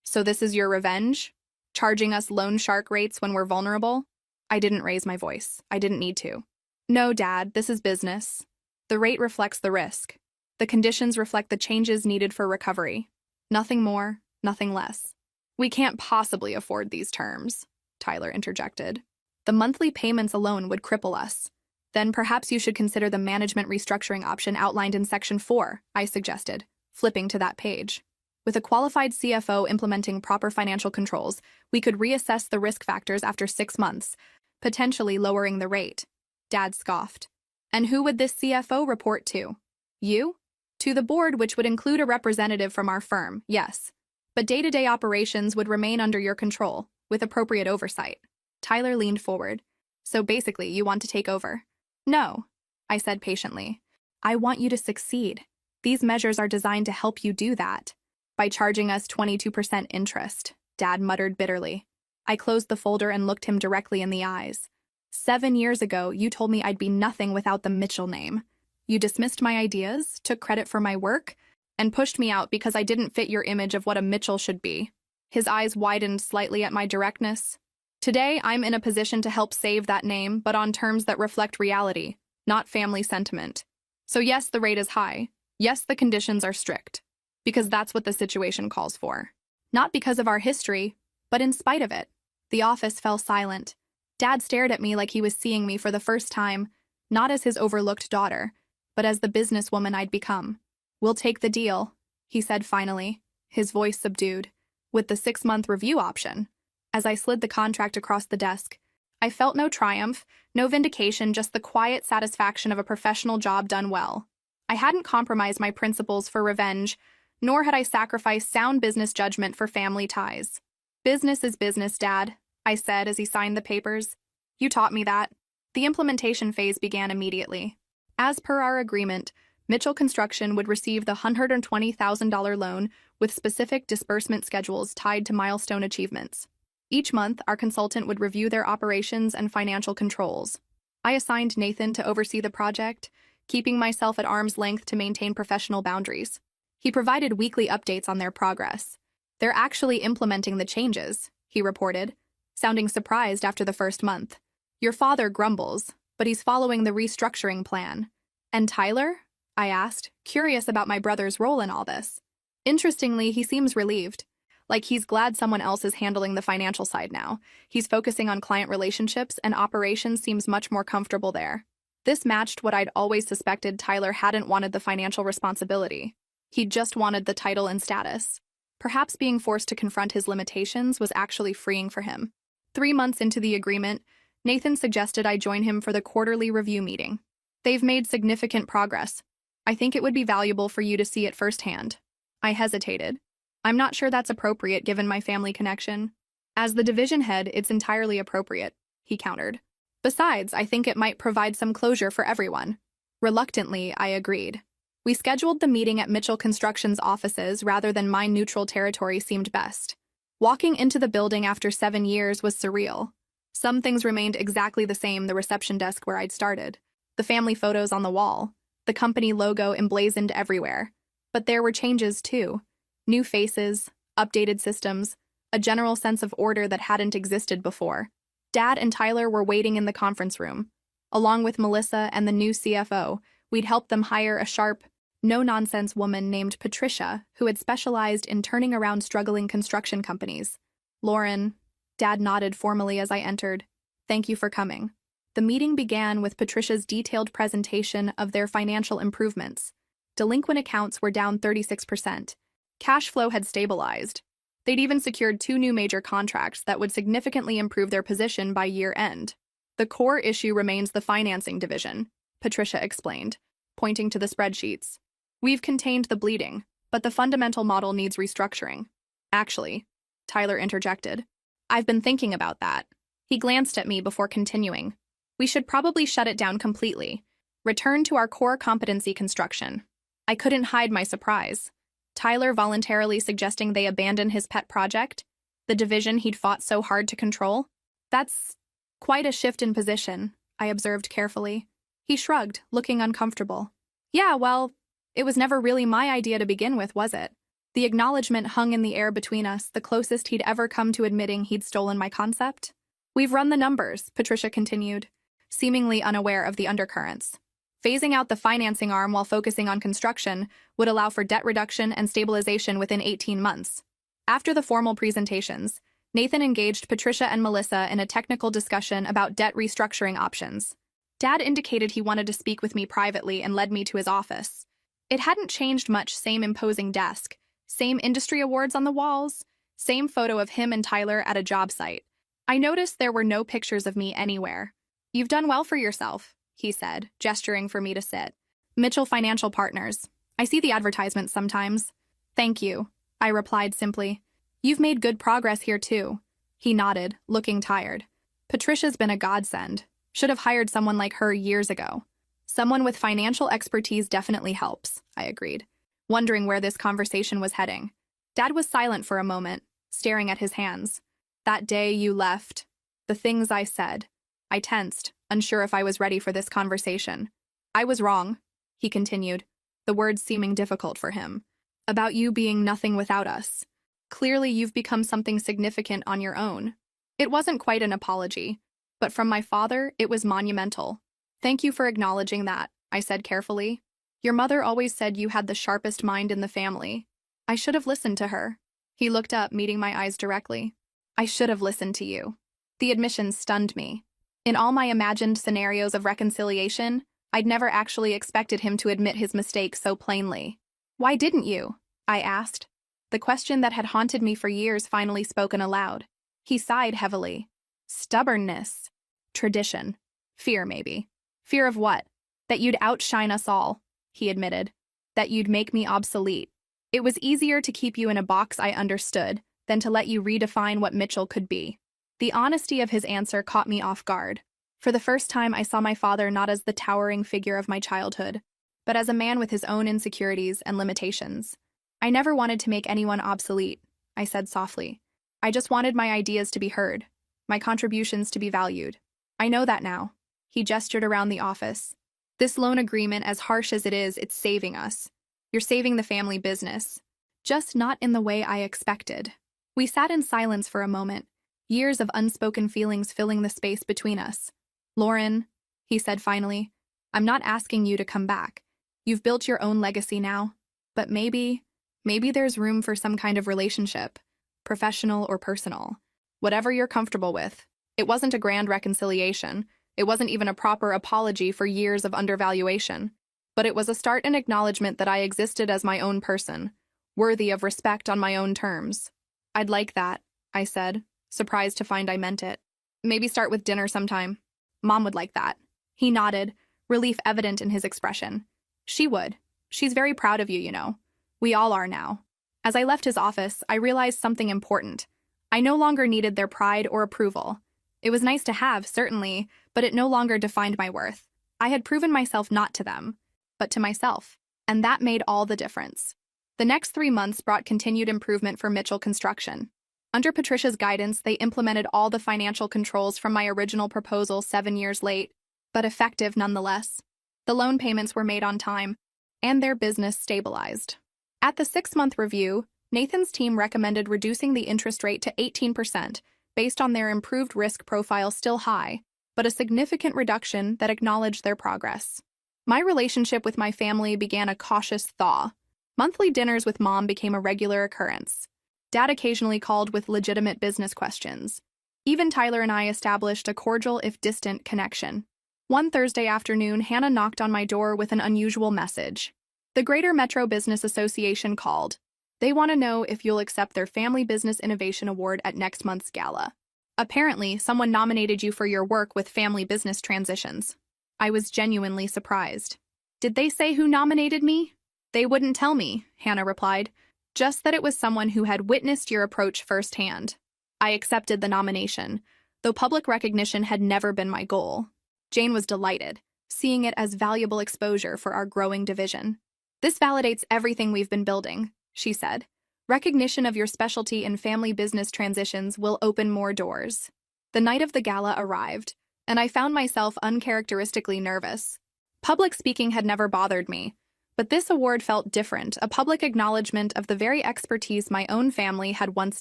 So this is your revenge? Charging us loan shark rates when we're vulnerable? I didn't raise my voice. I didn't need to. No, Dad, this is business. The rate reflects the risk. The conditions reflect the changes needed for recovery. Nothing more, nothing less. We can't possibly afford these terms, Tyler interjected. The monthly payments alone would cripple us. Then perhaps you should consider the management restructuring option outlined in Section 4, I suggested, flipping to that page. With a qualified CFO implementing proper financial controls, we could reassess the risk factors after 6 months, potentially lowering the rate. Dad scoffed. And who would this CFO report to? You? To the board, which would include a representative from our firm, yes. But day-to-day operations would remain under your control, with appropriate oversight. Tyler leaned forward. So basically, you want to take over? No, I said patiently. I want you to succeed. These measures are designed to help you do that. By charging us 22% interest, Dad muttered bitterly. I closed the folder and looked him directly in the eyes. 7 years ago, you told me I'd be nothing without the Mitchell name. You dismissed my ideas, took credit for my work, and pushed me out because I didn't fit your image of what a Mitchell should be. His eyes widened slightly at my directness. Today, I'm in a position to help save that name, but on terms that reflect reality, not family sentiment. So yes, the rate is high. Yes, the conditions are strict. Because that's what the situation calls for. Not because of our history, but in spite of it. The office fell silent. Dad stared at me like he was seeing me for the first time, not as his overlooked daughter, but as the businesswoman I'd become. We'll take the deal, he said finally, his voice subdued, with the 6-month review option. As I slid the contract across the desk, I felt no triumph, no vindication, just the quiet satisfaction of a professional job done well. I hadn't compromised my principles for revenge, nor had I sacrificed sound business judgment for family ties. Business is business, Dad, I said as he signed the papers. You taught me that. The implementation phase began immediately. As per our agreement, Mitchell Construction would receive the $120,000 loan with specific disbursement schedules tied to milestone achievements. Each month, our consultant would review their operations and financial controls. I assigned Nathan to oversee the project, keeping myself at arm's length to maintain professional boundaries. He provided weekly updates on their progress. They're actually implementing the changes, he reported, sounding surprised after the first month. Your father grumbles, but he's following the restructuring plan. And Tyler? I asked, curious about my brother's role in all this. Interestingly, he seems relieved. Like he's glad someone else is handling the financial side now. He's focusing on client relationships, and operations seems much more comfortable there. This matched what I'd always suspected. Tyler hadn't wanted the financial responsibility. He just wanted the title and status. Perhaps being forced to confront his limitations was actually freeing for him. 3 months into the agreement, Nathan suggested I join him for the quarterly review meeting. They've made significant progress. I think it would be valuable for you to see it firsthand. I hesitated. I'm not sure that's appropriate given my family connection. As the division head, it's entirely appropriate, he countered. Besides, I think it might provide some closure for everyone. Reluctantly, I agreed. We scheduled the meeting at Mitchell Construction's offices rather than my neutral territory seemed best. Walking into the building after 7 years was surreal. Some things remained exactly the same, the reception desk where I'd started, the family photos on the wall, the company logo emblazoned everywhere. But there were changes too. New faces, updated systems, a general sense of order that hadn't existed before. Dad and Tyler were waiting in the conference room. Along with Melissa and the new CFO, we'd helped them hire a sharp, no-nonsense woman named Patricia who had specialized in turning around struggling construction companies. Lauren, Dad nodded formally as I entered. Thank you for coming. The meeting began with Patricia's detailed presentation of their financial improvements. Delinquent accounts were down 36%. Cash flow had stabilized. They'd even secured 2 new major contracts that would significantly improve their position by year-end. The core issue remains the financing division, Patricia explained, pointing to the spreadsheets. We've contained the bleeding, but the fundamental model needs restructuring. Actually, Tyler interjected. I've been thinking about that. He glanced at me before continuing. We should probably shut it down completely. Return to our core competency construction. I couldn't hide my surprise. Tyler voluntarily suggesting they abandon his pet project, the division he'd fought so hard to control. That's quite a shift in position, I observed carefully. He shrugged, looking uncomfortable. Yeah, well, it was never really my idea to begin with, was it? The acknowledgement hung in the air between us, the closest he'd ever come to admitting he'd stolen my concept. We've run the numbers, Patricia continued, seemingly unaware of the undercurrents. Phasing out the financing arm while focusing on construction would allow for debt reduction and stabilization within 18 months. After the formal presentations, Nathan engaged Patricia and Melissa in a technical discussion about debt restructuring options. Dad indicated he wanted to speak with me privately and led me to his office. It hadn't changed much, same imposing desk, same industry awards on the walls, same photo of him and Tyler at a job site. I noticed there were no pictures of me anywhere. "You've done well for yourself," he said, gesturing for me to sit. "Mitchell Financial Partners. I see the advertisements sometimes." "Thank you," I replied simply. "You've made good progress here too." He nodded, looking tired. "Patricia's been a godsend. Should have hired someone like her years ago." "Someone with financial expertise definitely helps," I agreed, wondering where this conversation was heading. Dad was silent for a moment, staring at his hands. "That day you left, the things I said." I tensed, unsure if I was ready for this conversation. "I was wrong," he continued, the words seeming difficult for him. "About you being nothing without us. Clearly you've become something significant on your own." It wasn't quite an apology, but from my father, it was monumental. "Thank you for acknowledging that," I said carefully. "Your mother always said you had the sharpest mind in the family. I should have listened to her." He looked up, meeting my eyes directly. "I should have listened to you." The admission stunned me. In all my imagined scenarios of reconciliation, I'd never actually expected him to admit his mistake so plainly. "Why didn't you?" I asked. The question that had haunted me for years finally spoken aloud. He sighed heavily. "Stubbornness. Tradition. Fear, maybe." "Fear of what?" "That you'd outshine us all," he admitted. "That you'd make me obsolete. It was easier to keep you in a box I understood than to let you redefine what Mitchell could be." The honesty of his answer caught me off guard. For the first time, I saw my father not as the towering figure of my childhood, but as a man with his own insecurities and limitations. "I never wanted to make anyone obsolete," I said softly. "I just wanted my ideas to be heard, my contributions to be valued. I know that now." He gestured around the office. "This loan agreement, as harsh as it is, it's saving us. You're saving the family business. Just not in the way I expected." We sat in silence for a moment, years of unspoken feelings filling the space between us. "Lauren," he said finally, "I'm not asking you to come back. You've built your own legacy now. But maybe there's room for some kind of relationship, professional or personal. Whatever you're comfortable with." It wasn't a grand reconciliation. It wasn't even a proper apology for years of undervaluation. But it was a start and acknowledgement that I existed as my own person, worthy of respect on my own terms. "I'd like that," I said, surprised to find I meant it. "Maybe start with dinner sometime. Mom would like that." He nodded, relief evident in his expression. "She would. She's very proud of you, you know. We all are now." As I left his office, I realized something important. I no longer needed their pride or approval. It was nice to have, certainly, but it no longer defined my worth. I had proven myself not to them, but to myself, and that made all the difference. The next 3 months brought continued improvement for Mitchell Construction. Under Patricia's guidance, they implemented all the financial controls from my original proposal 7 years late, but effective nonetheless. The loan payments were made on time, and their business stabilized. At the 6-month review, Nathan's team recommended reducing the interest rate to 18%, based on their improved risk profile still high, but a significant reduction that acknowledged their progress. My relationship with my family began a cautious thaw. Monthly dinners with Mom became a regular occurrence. Dad occasionally called with legitimate business questions. Even Tyler and I established a cordial if distant connection. One Thursday afternoon, Hannah knocked on my door with an unusual message. The Greater Metro Business Association called. They want to know if you'll accept their Family Business Innovation Award at next month's gala. Apparently, someone nominated you for your work with family business transitions. I was genuinely surprised. Did they say who nominated me? They wouldn't tell me, Hannah replied, just that it was someone who had witnessed your approach firsthand. I accepted the nomination, though public recognition had never been my goal. Jane was delighted, seeing it as valuable exposure for our growing division. This validates everything we've been building, she said. Recognition of your specialty in family business transitions will open more doors. The night of the gala arrived, and I found myself uncharacteristically nervous. Public speaking had never bothered me, but this award felt different, a public acknowledgement of the very expertise my own family had once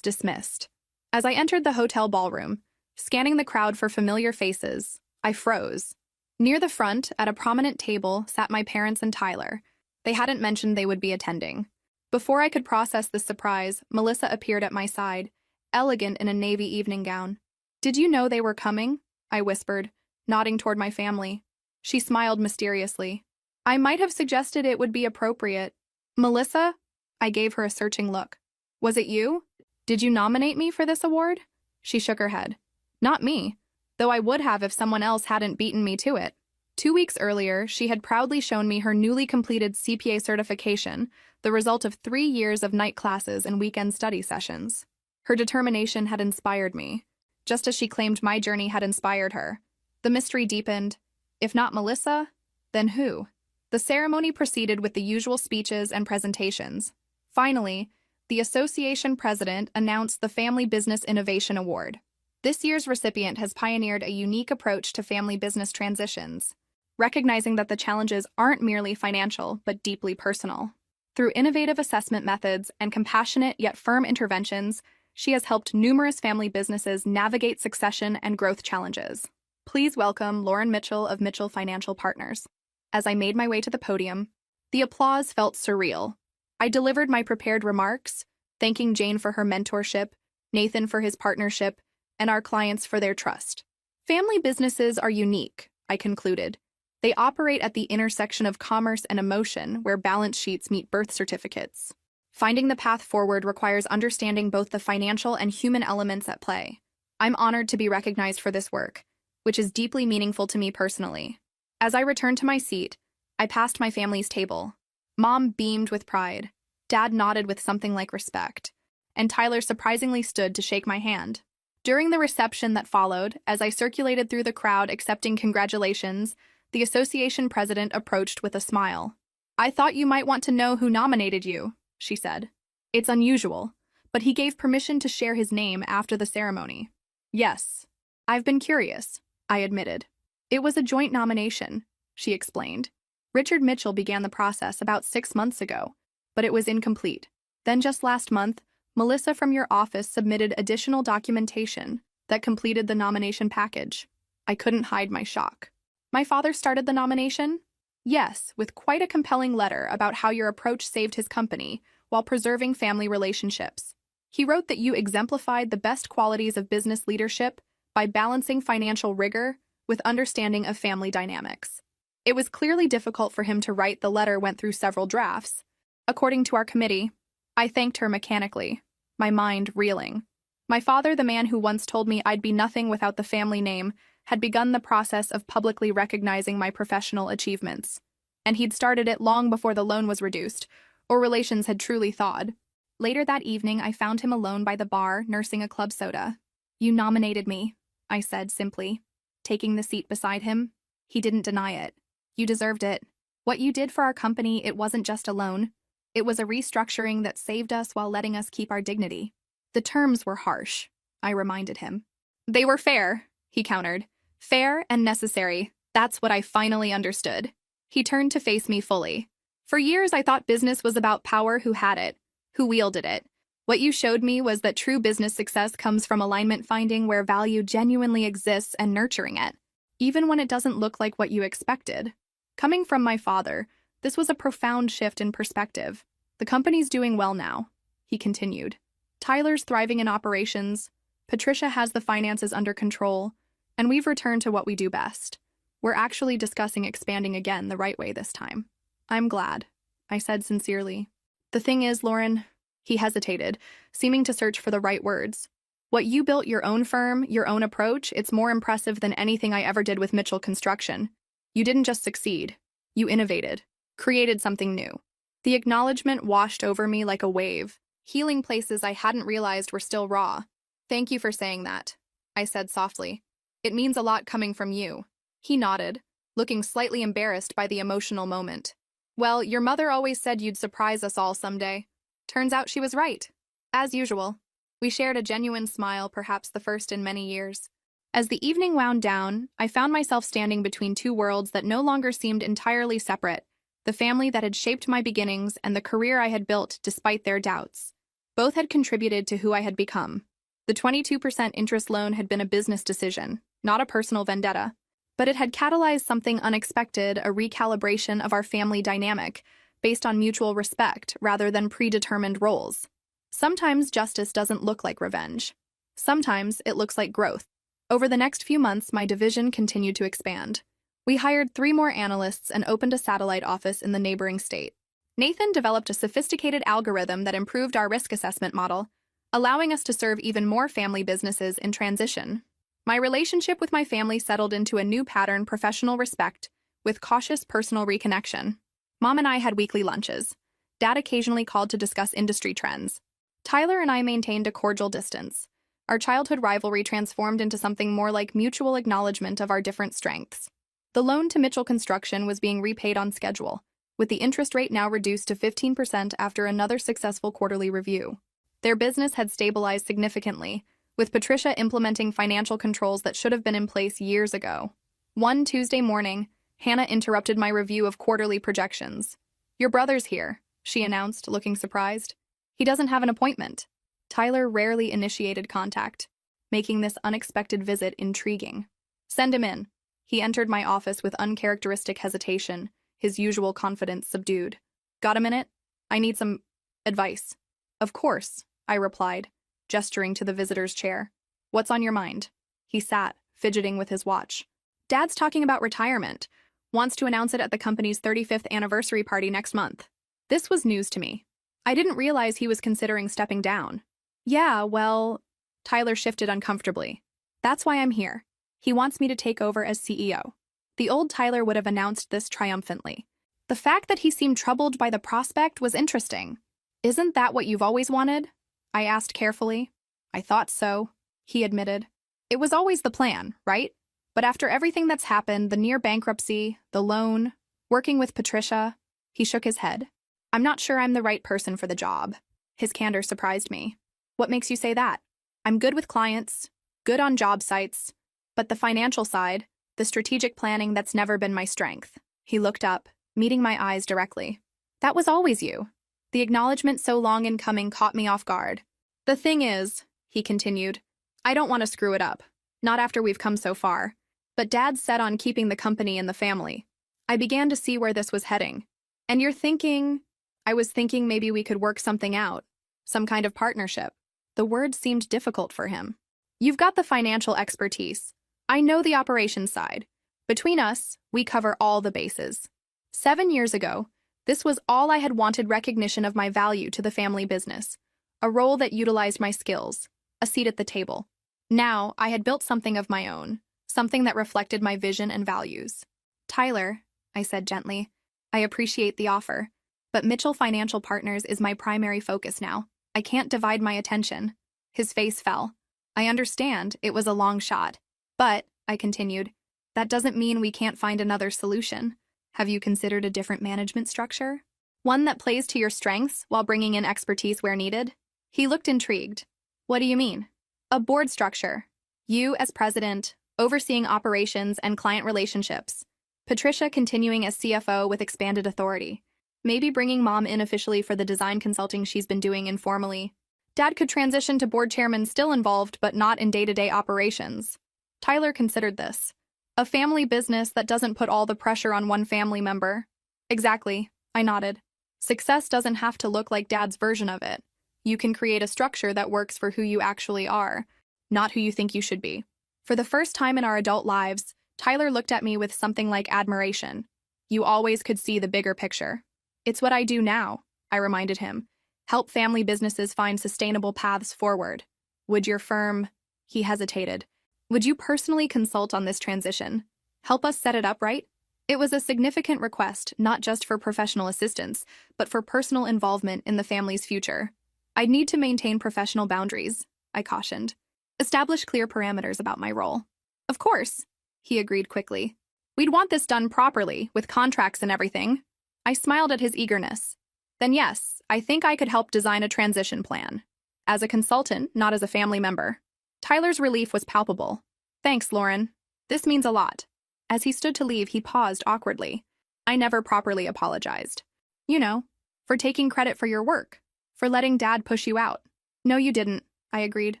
dismissed. As I entered the hotel ballroom, Scanning the crowd for familiar faces, I froze. Near the front, at a prominent table, sat my parents and Tyler. They hadn't mentioned they would be attending. Before I could process this surprise, Melissa appeared at my side, elegant in a navy evening gown. "Did you know they were coming?" I whispered, nodding toward my family. She smiled mysteriously. "I might have suggested it would be appropriate." "Melissa?" I gave her a searching look. "Was it you? Did you nominate me for this award?" She shook her head. "Not me, though I would have if someone else hadn't beaten me to it." 2 weeks earlier, she had proudly shown me her newly completed CPA certification, the result of 3 years of night classes and weekend study sessions. Her determination had inspired me, just as she claimed my journey had inspired her. The mystery deepened. If not Melissa, then who? The ceremony proceeded with the usual speeches and presentations. Finally, the association president announced the Family Business Innovation Award. This year's recipient has pioneered a unique approach to family business transitions, recognizing that the challenges aren't merely financial, but deeply personal. Through innovative assessment methods and compassionate yet firm interventions, she has helped numerous family businesses navigate succession and growth challenges. Please welcome Lauren Mitchell of Mitchell Financial Partners. As I made my way to the podium, the applause felt surreal. I delivered my prepared remarks, thanking Jane for her mentorship, Nathan for his partnership, and our clients for their trust. Family businesses are unique, I concluded. They operate at the intersection of commerce and emotion, where balance sheets meet birth certificates. Finding the path forward requires understanding both the financial and human elements at play. I'm honored to be recognized for this work, which is deeply meaningful to me personally. As I returned to my seat, I passed my family's table. Mom beamed with pride, Dad nodded with something like respect, and Tyler surprisingly stood to shake my hand. During the reception that followed, as I circulated through the crowd accepting congratulations, the association president approached with a smile. "I thought you might want to know who nominated you," she said. "It's unusual, but he gave permission to share his name after the ceremony." "Yes, I've been curious," I admitted. "It was a joint nomination," she explained. "Richard Mitchell began the process about 6 months ago, but it was incomplete. Then just last month, Melissa from your office submitted additional documentation that completed the nomination package." I couldn't hide my shock. "My father started the nomination?" "Yes, with quite a compelling letter about how your approach saved his company while preserving family relationships. He wrote that you exemplified the best qualities of business leadership by balancing financial rigor with understanding of family dynamics." It was clearly difficult for him to write. The letter went through several drafts. According to our committee, I thanked her mechanically, my mind reeling. My father, the man who once told me I'd be nothing without the family name, had begun the process of publicly recognizing my professional achievements. And he'd started it long before the loan was reduced, or relations had truly thawed. Later that evening, I found him alone by the bar, nursing a club soda. "You nominated me," I said simply, taking the seat beside him. He didn't deny it. "You deserved it. What you did for our company, it wasn't just a loan. It was a restructuring that saved us while letting us keep our dignity." "The terms were harsh," I reminded him. "They were fair," he countered. "Fair and necessary. That's what I finally understood." He turned to face me fully. "For years, I thought business was about power, who had it, who wielded it. What you showed me was that true business success comes from alignment, finding where value genuinely exists and nurturing it, even when it doesn't look like what you expected." Coming from my father, this was a profound shift in perspective. "The company's doing well now," he continued. "Tyler's thriving in operations, Patricia has the finances under control, and we've returned to what we do best. We're actually discussing expanding again the right way this time." "I'm glad," I said sincerely. "The thing is, Lauren," he hesitated, seeming to search for the right words. "What you built, your own firm, your own approach, it's more impressive than anything I ever did with Mitchell Construction. You didn't just succeed. You innovated, created something new." The acknowledgement washed over me like a wave, healing places I hadn't realized were still raw. "Thank you for saying that," I said softly. "It means a lot coming from you." He nodded, looking slightly embarrassed by the emotional moment. "Well, your mother always said you'd surprise us all someday. Turns out she was right." As usual, we shared a genuine smile, perhaps the first in many years. As the evening wound down, I found myself standing between two worlds that no longer seemed entirely separate: the family that had shaped my beginnings and the career I had built despite their doubts. Both had contributed to who I had become. The 22% interest loan had been a business decision, not a personal vendetta. But it had catalyzed something unexpected, a recalibration of our family dynamic, based on mutual respect rather than predetermined roles. Sometimes justice doesn't look like revenge. Sometimes it looks like growth. Over the next few months, my division continued to expand. We hired 3 more analysts and opened a satellite office in the neighboring state. Nathan developed a sophisticated algorithm that improved our risk assessment model, allowing us to serve even more family businesses in transition. My relationship with my family settled into a new pattern: professional respect, with cautious personal reconnection. Mom and I had weekly lunches. Dad occasionally called to discuss industry trends. Tyler and I maintained a cordial distance. Our childhood rivalry transformed into something more like mutual acknowledgement of our different strengths. The loan to Mitchell Construction was being repaid on schedule, with the interest rate now reduced to 15% after another successful quarterly review. Their business had stabilized significantly, with Patricia implementing financial controls that should have been in place years ago. One Tuesday morning, Hannah interrupted my review of quarterly projections. "Your brother's here," she announced, looking surprised. "He doesn't have an appointment." Tyler rarely initiated contact, making this unexpected visit intriguing. "Send him in." He entered my office with uncharacteristic hesitation, his usual confidence subdued. "Got a minute? I need some advice." "Of course," I replied, gesturing to the visitor's chair. "What's on your mind?" He sat, fidgeting with his watch. "Dad's talking about retirement. Wants to announce it at the company's 35th anniversary party next month." This was news to me. I didn't realize he was considering stepping down. "Yeah, well," Tyler shifted uncomfortably. "That's why I'm here. He wants me to take over as CEO." The old Tyler would have announced this triumphantly. The fact that he seemed troubled by the prospect was interesting. "Isn't that what you've always wanted?" I asked carefully. "I thought so," he admitted. "It was always the plan, right? But after everything that's happened, the near bankruptcy, the loan, working with Patricia," he shook his head. "I'm not sure I'm the right person for the job." His candor surprised me. "What makes you say that?" "I'm good with clients, good on job sites, but the financial side, the strategic planning, that's never been my strength." He looked up, meeting my eyes directly. "That was always you." The acknowledgement so long in coming caught me off guard. "The thing is," he continued, "I don't want to screw it up, not after we've come so far. But Dad's set on keeping the company in the family." I began to see where this was heading. "And you're thinking—" I was thinking maybe we could work something out, some kind of partnership. The word seemed difficult for him. "You've got the financial expertise. I know the operations side. Between us, we cover all the bases." 7 years ago, this was all I had wanted: recognition of my value to the family business, a role that utilized my skills, a seat at the table. Now, I had built something of my own, something that reflected my vision and values. "Tyler," I said gently, "I appreciate the offer, but Mitchell Financial Partners is my primary focus now. I can't divide my attention." His face fell. "I understand, it was a long shot. But," I continued, "that doesn't mean we can't find another solution. Have you considered a different management structure? One that plays to your strengths while bringing in expertise where needed?" He looked intrigued. "What do you mean?" "A board structure. You as president, overseeing operations and client relationships. Patricia continuing as CFO with expanded authority. Maybe bringing Mom in officially for the design consulting she's been doing informally. Dad could transition to board chairman, still involved but not in day-to-day operations." Tyler considered this. "A family business that doesn't put all the pressure on one family member." "Exactly," I nodded. "Success doesn't have to look like Dad's version of it. You can create a structure that works for who you actually are, not who you think you should be." For the first time in our adult lives, Tyler looked at me with something like admiration. "You always could see the bigger picture." "It's what I do now," I reminded him. "Help family businesses find sustainable paths forward." "Would your firm—" He hesitated. "Would you personally consult on this transition? Help us set it up right?" It was a significant request, not just for professional assistance, but for personal involvement in the family's future. "I'd need to maintain professional boundaries," I cautioned. "Establish clear parameters about my role." "Of course," he agreed quickly. "We'd want this done properly, with contracts and everything." I smiled at his eagerness. "Then yes, I think I could help design a transition plan. As a consultant, not as a family member." Tyler's relief was palpable. "Thanks, Lauren. This means a lot." As he stood to leave, he paused awkwardly. I never properly apologized. "You know, for taking credit for your work, for letting Dad push you out." "No, you didn't," I agreed.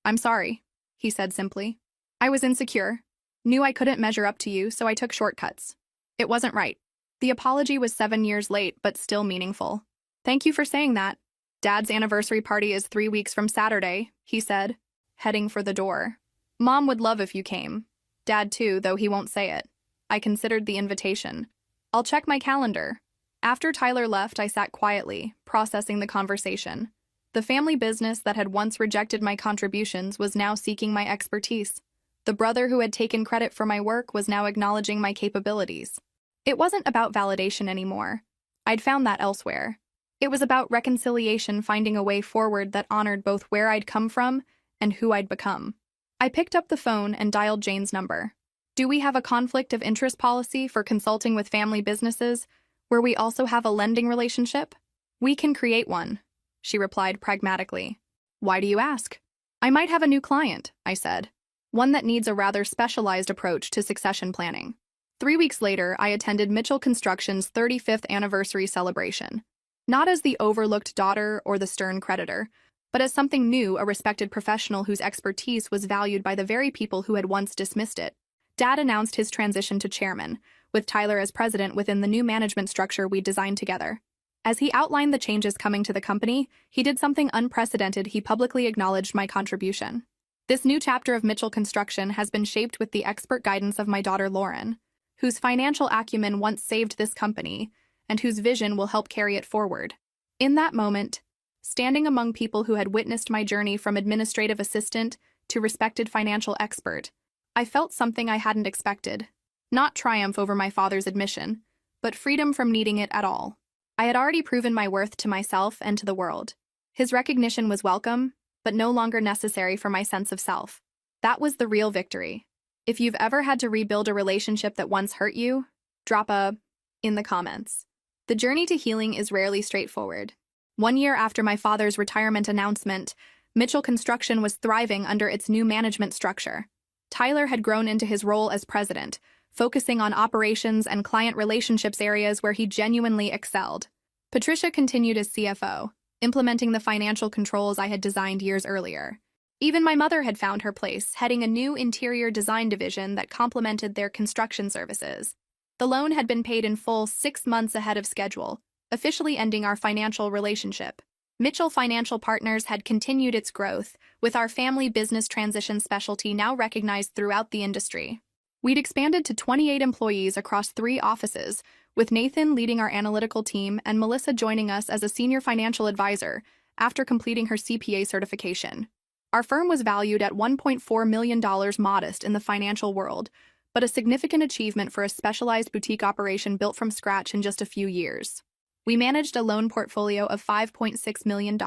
I'm sorry, he said simply. I was insecure. Knew I couldn't measure up to you, so I took shortcuts. It wasn't right. The apology was 7 years late, but still meaningful. Thank you for saying that. Dad's anniversary party is 3 weeks from Saturday, he said, heading for the door. Mom would love if you came. Dad too, though he won't say it. I considered the invitation. I'll check my calendar. After Tyler left, I sat quietly, processing the conversation. The family business that had once rejected my contributions was now seeking my expertise. The brother who had taken credit for my work was now acknowledging my capabilities. It wasn't about validation anymore. I'd found that elsewhere. It was about reconciliation, finding a way forward that honored both where I'd come from and who I'd become. I picked up the phone and dialed Jane's number. Do we have a conflict of interest policy for consulting with family businesses where we also have a lending relationship? We can create one, she replied pragmatically. Why do you ask? I might have a new client, I said. One that needs a rather specialized approach to succession planning. 3 weeks later, I attended Mitchell Construction's 35th anniversary celebration. Not as the overlooked daughter or the stern creditor, but as something new, a respected professional whose expertise was valued by the very people who had once dismissed it. Dad announced his transition to chairman, with Tyler as president within the new management structure we designed together. As he outlined the changes coming to the company, he did something unprecedented. He publicly acknowledged my contribution. This new chapter of Mitchell Construction has been shaped with the expert guidance of my daughter Lauren, whose financial acumen once saved this company, and whose vision will help carry it forward. In that moment, standing among people who had witnessed my journey from administrative assistant to respected financial expert, I felt something I hadn't expected. Not triumph over my father's admission, but freedom from needing it at all. I had already proven my worth to myself and to the world. His recognition was welcome, but no longer necessary for my sense of self. That was the real victory. If you've ever had to rebuild a relationship that once hurt you, drop a in the comments. The journey to healing is rarely straightforward. 1 year after my father's retirement announcement, Mitchell Construction was thriving under its new management structure. Tyler had grown into his role as president, focusing on operations and client relationships, areas where he genuinely excelled. Patricia continued as CFO, implementing the financial controls I had designed years earlier. Even my mother had found her place, heading a new interior design division that complemented their construction services. The loan had been paid in full 6 months ahead of schedule, officially ending our financial relationship. Mitchell Financial Partners had continued its growth, with our family business transition specialty now recognized throughout the industry. We'd expanded to 28 employees across 3 offices, with Nathan leading our analytical team and Melissa joining us as a senior financial advisor after completing her CPA certification. Our firm was valued at $1.4 million, modest in the financial world, but a significant achievement for a specialized boutique operation built from scratch in just a few years. We managed a loan portfolio of $5.6 million,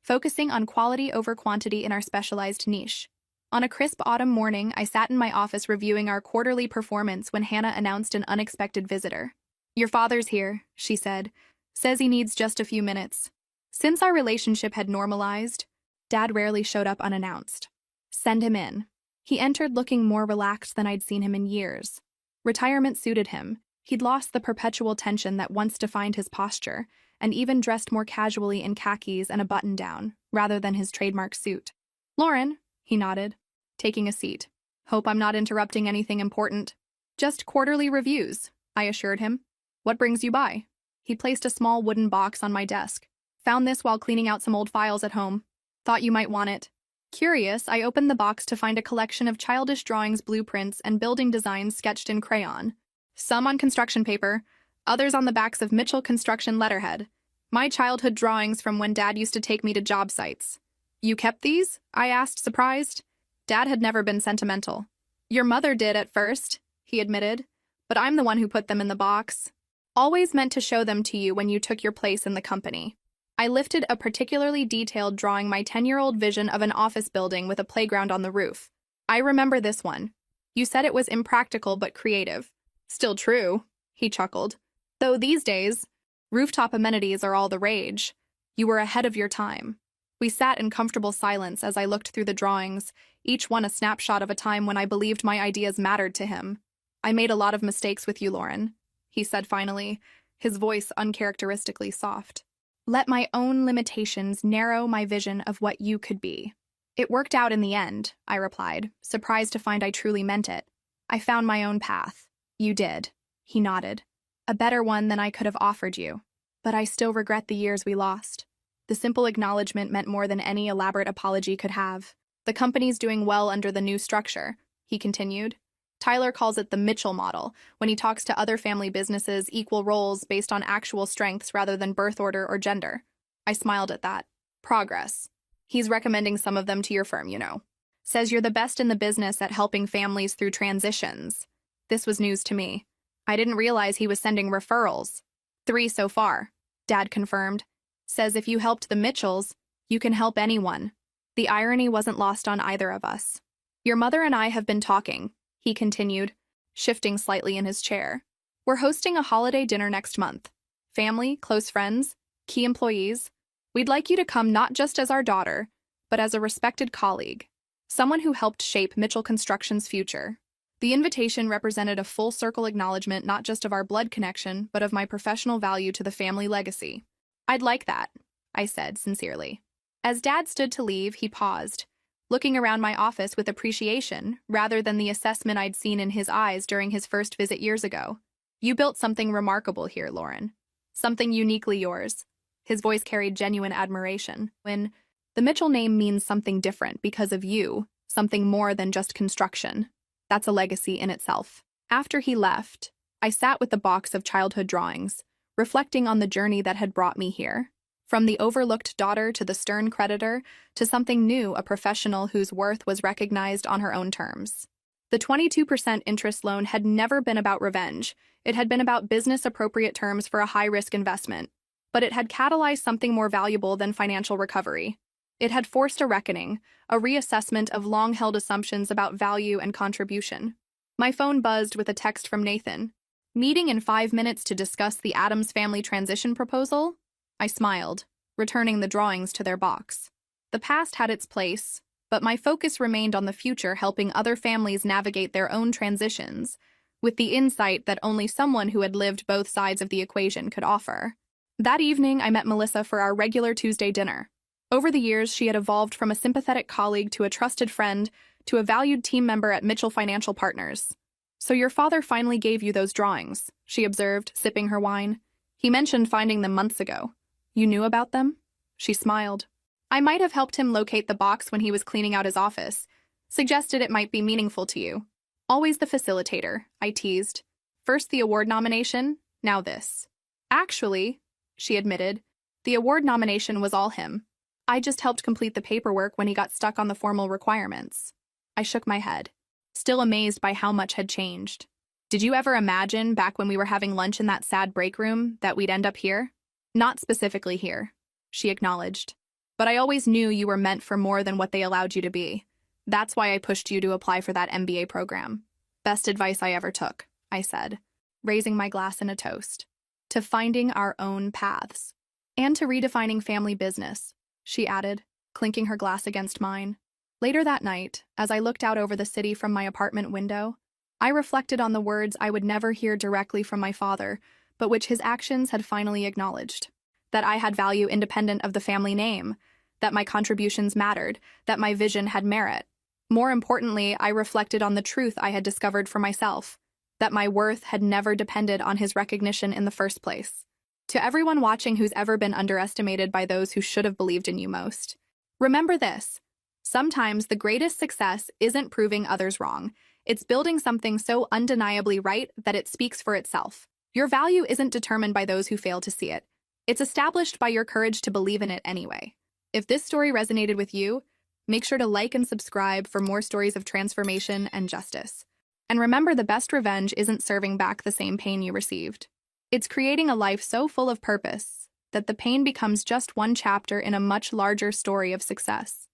focusing on quality over quantity in our specialized niche. On a crisp autumn morning, I sat in my office reviewing our quarterly performance when Hannah announced an unexpected visitor. "Your father's here," she said. "Says he needs just a few minutes." Since our relationship had normalized, Dad rarely showed up unannounced. "Send him in." He entered looking more relaxed than I'd seen him in years. Retirement suited him. He'd lost the perpetual tension that once defined his posture, and even dressed more casually in khakis and a button-down, rather than his trademark suit. "Lauren," he nodded, taking a seat. "Hope I'm not interrupting anything important." "Just quarterly reviews," I assured him. "What brings you by?" He placed a small wooden box on my desk. "Found this while cleaning out some old files at home. Thought you might want it." Curious, I opened the box to find a collection of childish drawings, blueprints, and building designs sketched in crayon. Some on construction paper, others on the backs of Mitchell Construction letterhead. My childhood drawings from when Dad used to take me to job sites. "You kept these?" I asked, surprised. Dad had never been sentimental. "Your mother did at first," he admitted, "but I'm the one who put them in the box. Always meant to show them to you when you took your place in the company." I lifted a particularly detailed drawing, my 10-year-old vision of an office building with a playground on the roof. "I remember this one. You said it was impractical but creative." "Still true," he chuckled. "Though these days, rooftop amenities are all the rage. You were ahead of your time." We sat in comfortable silence as I looked through the drawings, each one a snapshot of a time when I believed my ideas mattered to him. "I made a lot of mistakes with you, Lauren," he said finally, his voice uncharacteristically soft. "Let my own limitations narrow my vision of what you could be. It worked out in the end, I replied, surprised to find I truly meant it. I found my own path. You did. He nodded. A better one than I could have offered you. But I still regret the years we lost. The simple acknowledgement meant more than any elaborate apology could have. The company's doing well under the new structure, he continued. Tyler calls it the Mitchell model, when he talks to other family businesses, equal roles based on actual strengths rather than birth order or gender. I smiled at that. Progress. He's recommending some of them to your firm, you know. Says you're the best in the business at helping families through transitions. This was news to me. I didn't realize he was sending referrals. 3 so far, Dad confirmed. Says if you helped the Mitchells, you can help anyone. The irony wasn't lost on either of us. Your mother and I have been talking, he continued, shifting slightly in his chair. We're hosting a holiday dinner next month. Family, close friends, key employees. We'd like you to come not just as our daughter, but as a respected colleague, someone who helped shape Mitchell Construction's future. The invitation represented a full-circle acknowledgement not just of our blood connection, but of my professional value to the family legacy. I'd like that, I said sincerely. As Dad stood to leave, he paused, looking around my office with appreciation rather than the assessment I'd seen in his eyes during his first visit years ago. You built something remarkable here, Lauren. Something uniquely yours. His voice carried genuine admiration. When the Mitchell name means something different because of you, something more than just construction. That's a legacy in itself. After he left, I sat with the box of childhood drawings, reflecting on the journey that had brought me here. From the overlooked daughter to the stern creditor, to something new, a professional whose worth was recognized on her own terms. The 22% interest loan had never been about revenge. It had been about business-appropriate terms for a high-risk investment. But it had catalyzed something more valuable than financial recovery. It had forced a reckoning, a reassessment of long-held assumptions about value and contribution. My phone buzzed with a text from Nathan. Meeting in 5 minutes to discuss the Addams family transition proposal? I smiled, returning the drawings to their box. The past had its place, but my focus remained on the future, helping other families navigate their own transitions, with the insight that only someone who had lived both sides of the equation could offer. That evening, I met Melissa for our regular Tuesday dinner. Over the years, she had evolved from a sympathetic colleague to a trusted friend to a valued team member at Mitchell Financial Partners. So your father finally gave you those drawings, she observed, sipping her wine. He mentioned finding them months ago. You knew about them? She smiled. I might have helped him locate the box when he was cleaning out his office. Suggested it might be meaningful to you. Always the facilitator, I teased. First the award nomination, now this. Actually, she admitted, the award nomination was all him. I just helped complete the paperwork when he got stuck on the formal requirements. I shook my head, still amazed by how much had changed. Did you ever imagine, back when we were having lunch in that sad break room, that we'd end up here? Not specifically here, she acknowledged. But I always knew you were meant for more than what they allowed you to be. That's why I pushed you to apply for that MBA program. Best advice I ever took, I said, raising my glass in a toast. To finding our own paths. And to redefining family business, she added, clinking her glass against mine. Later that night, as I looked out over the city from my apartment window, I reflected on the words I would never hear directly from my father, but which his actions had finally acknowledged. That I had value independent of the family name, that my contributions mattered, that my vision had merit. More importantly, I reflected on the truth I had discovered for myself, that my worth had never depended on his recognition in the first place. To everyone watching who's ever been underestimated by those who should have believed in you most, remember this. Sometimes the greatest success isn't proving others wrong. It's building something so undeniably right that it speaks for itself. Your value isn't determined by those who fail to see it. It's established by your courage to believe in it anyway. If this story resonated with you, make sure to like and subscribe for more stories of transformation and justice. And remember, the best revenge isn't serving back the same pain you received. It's creating a life so full of purpose that the pain becomes just one chapter in a much larger story of success.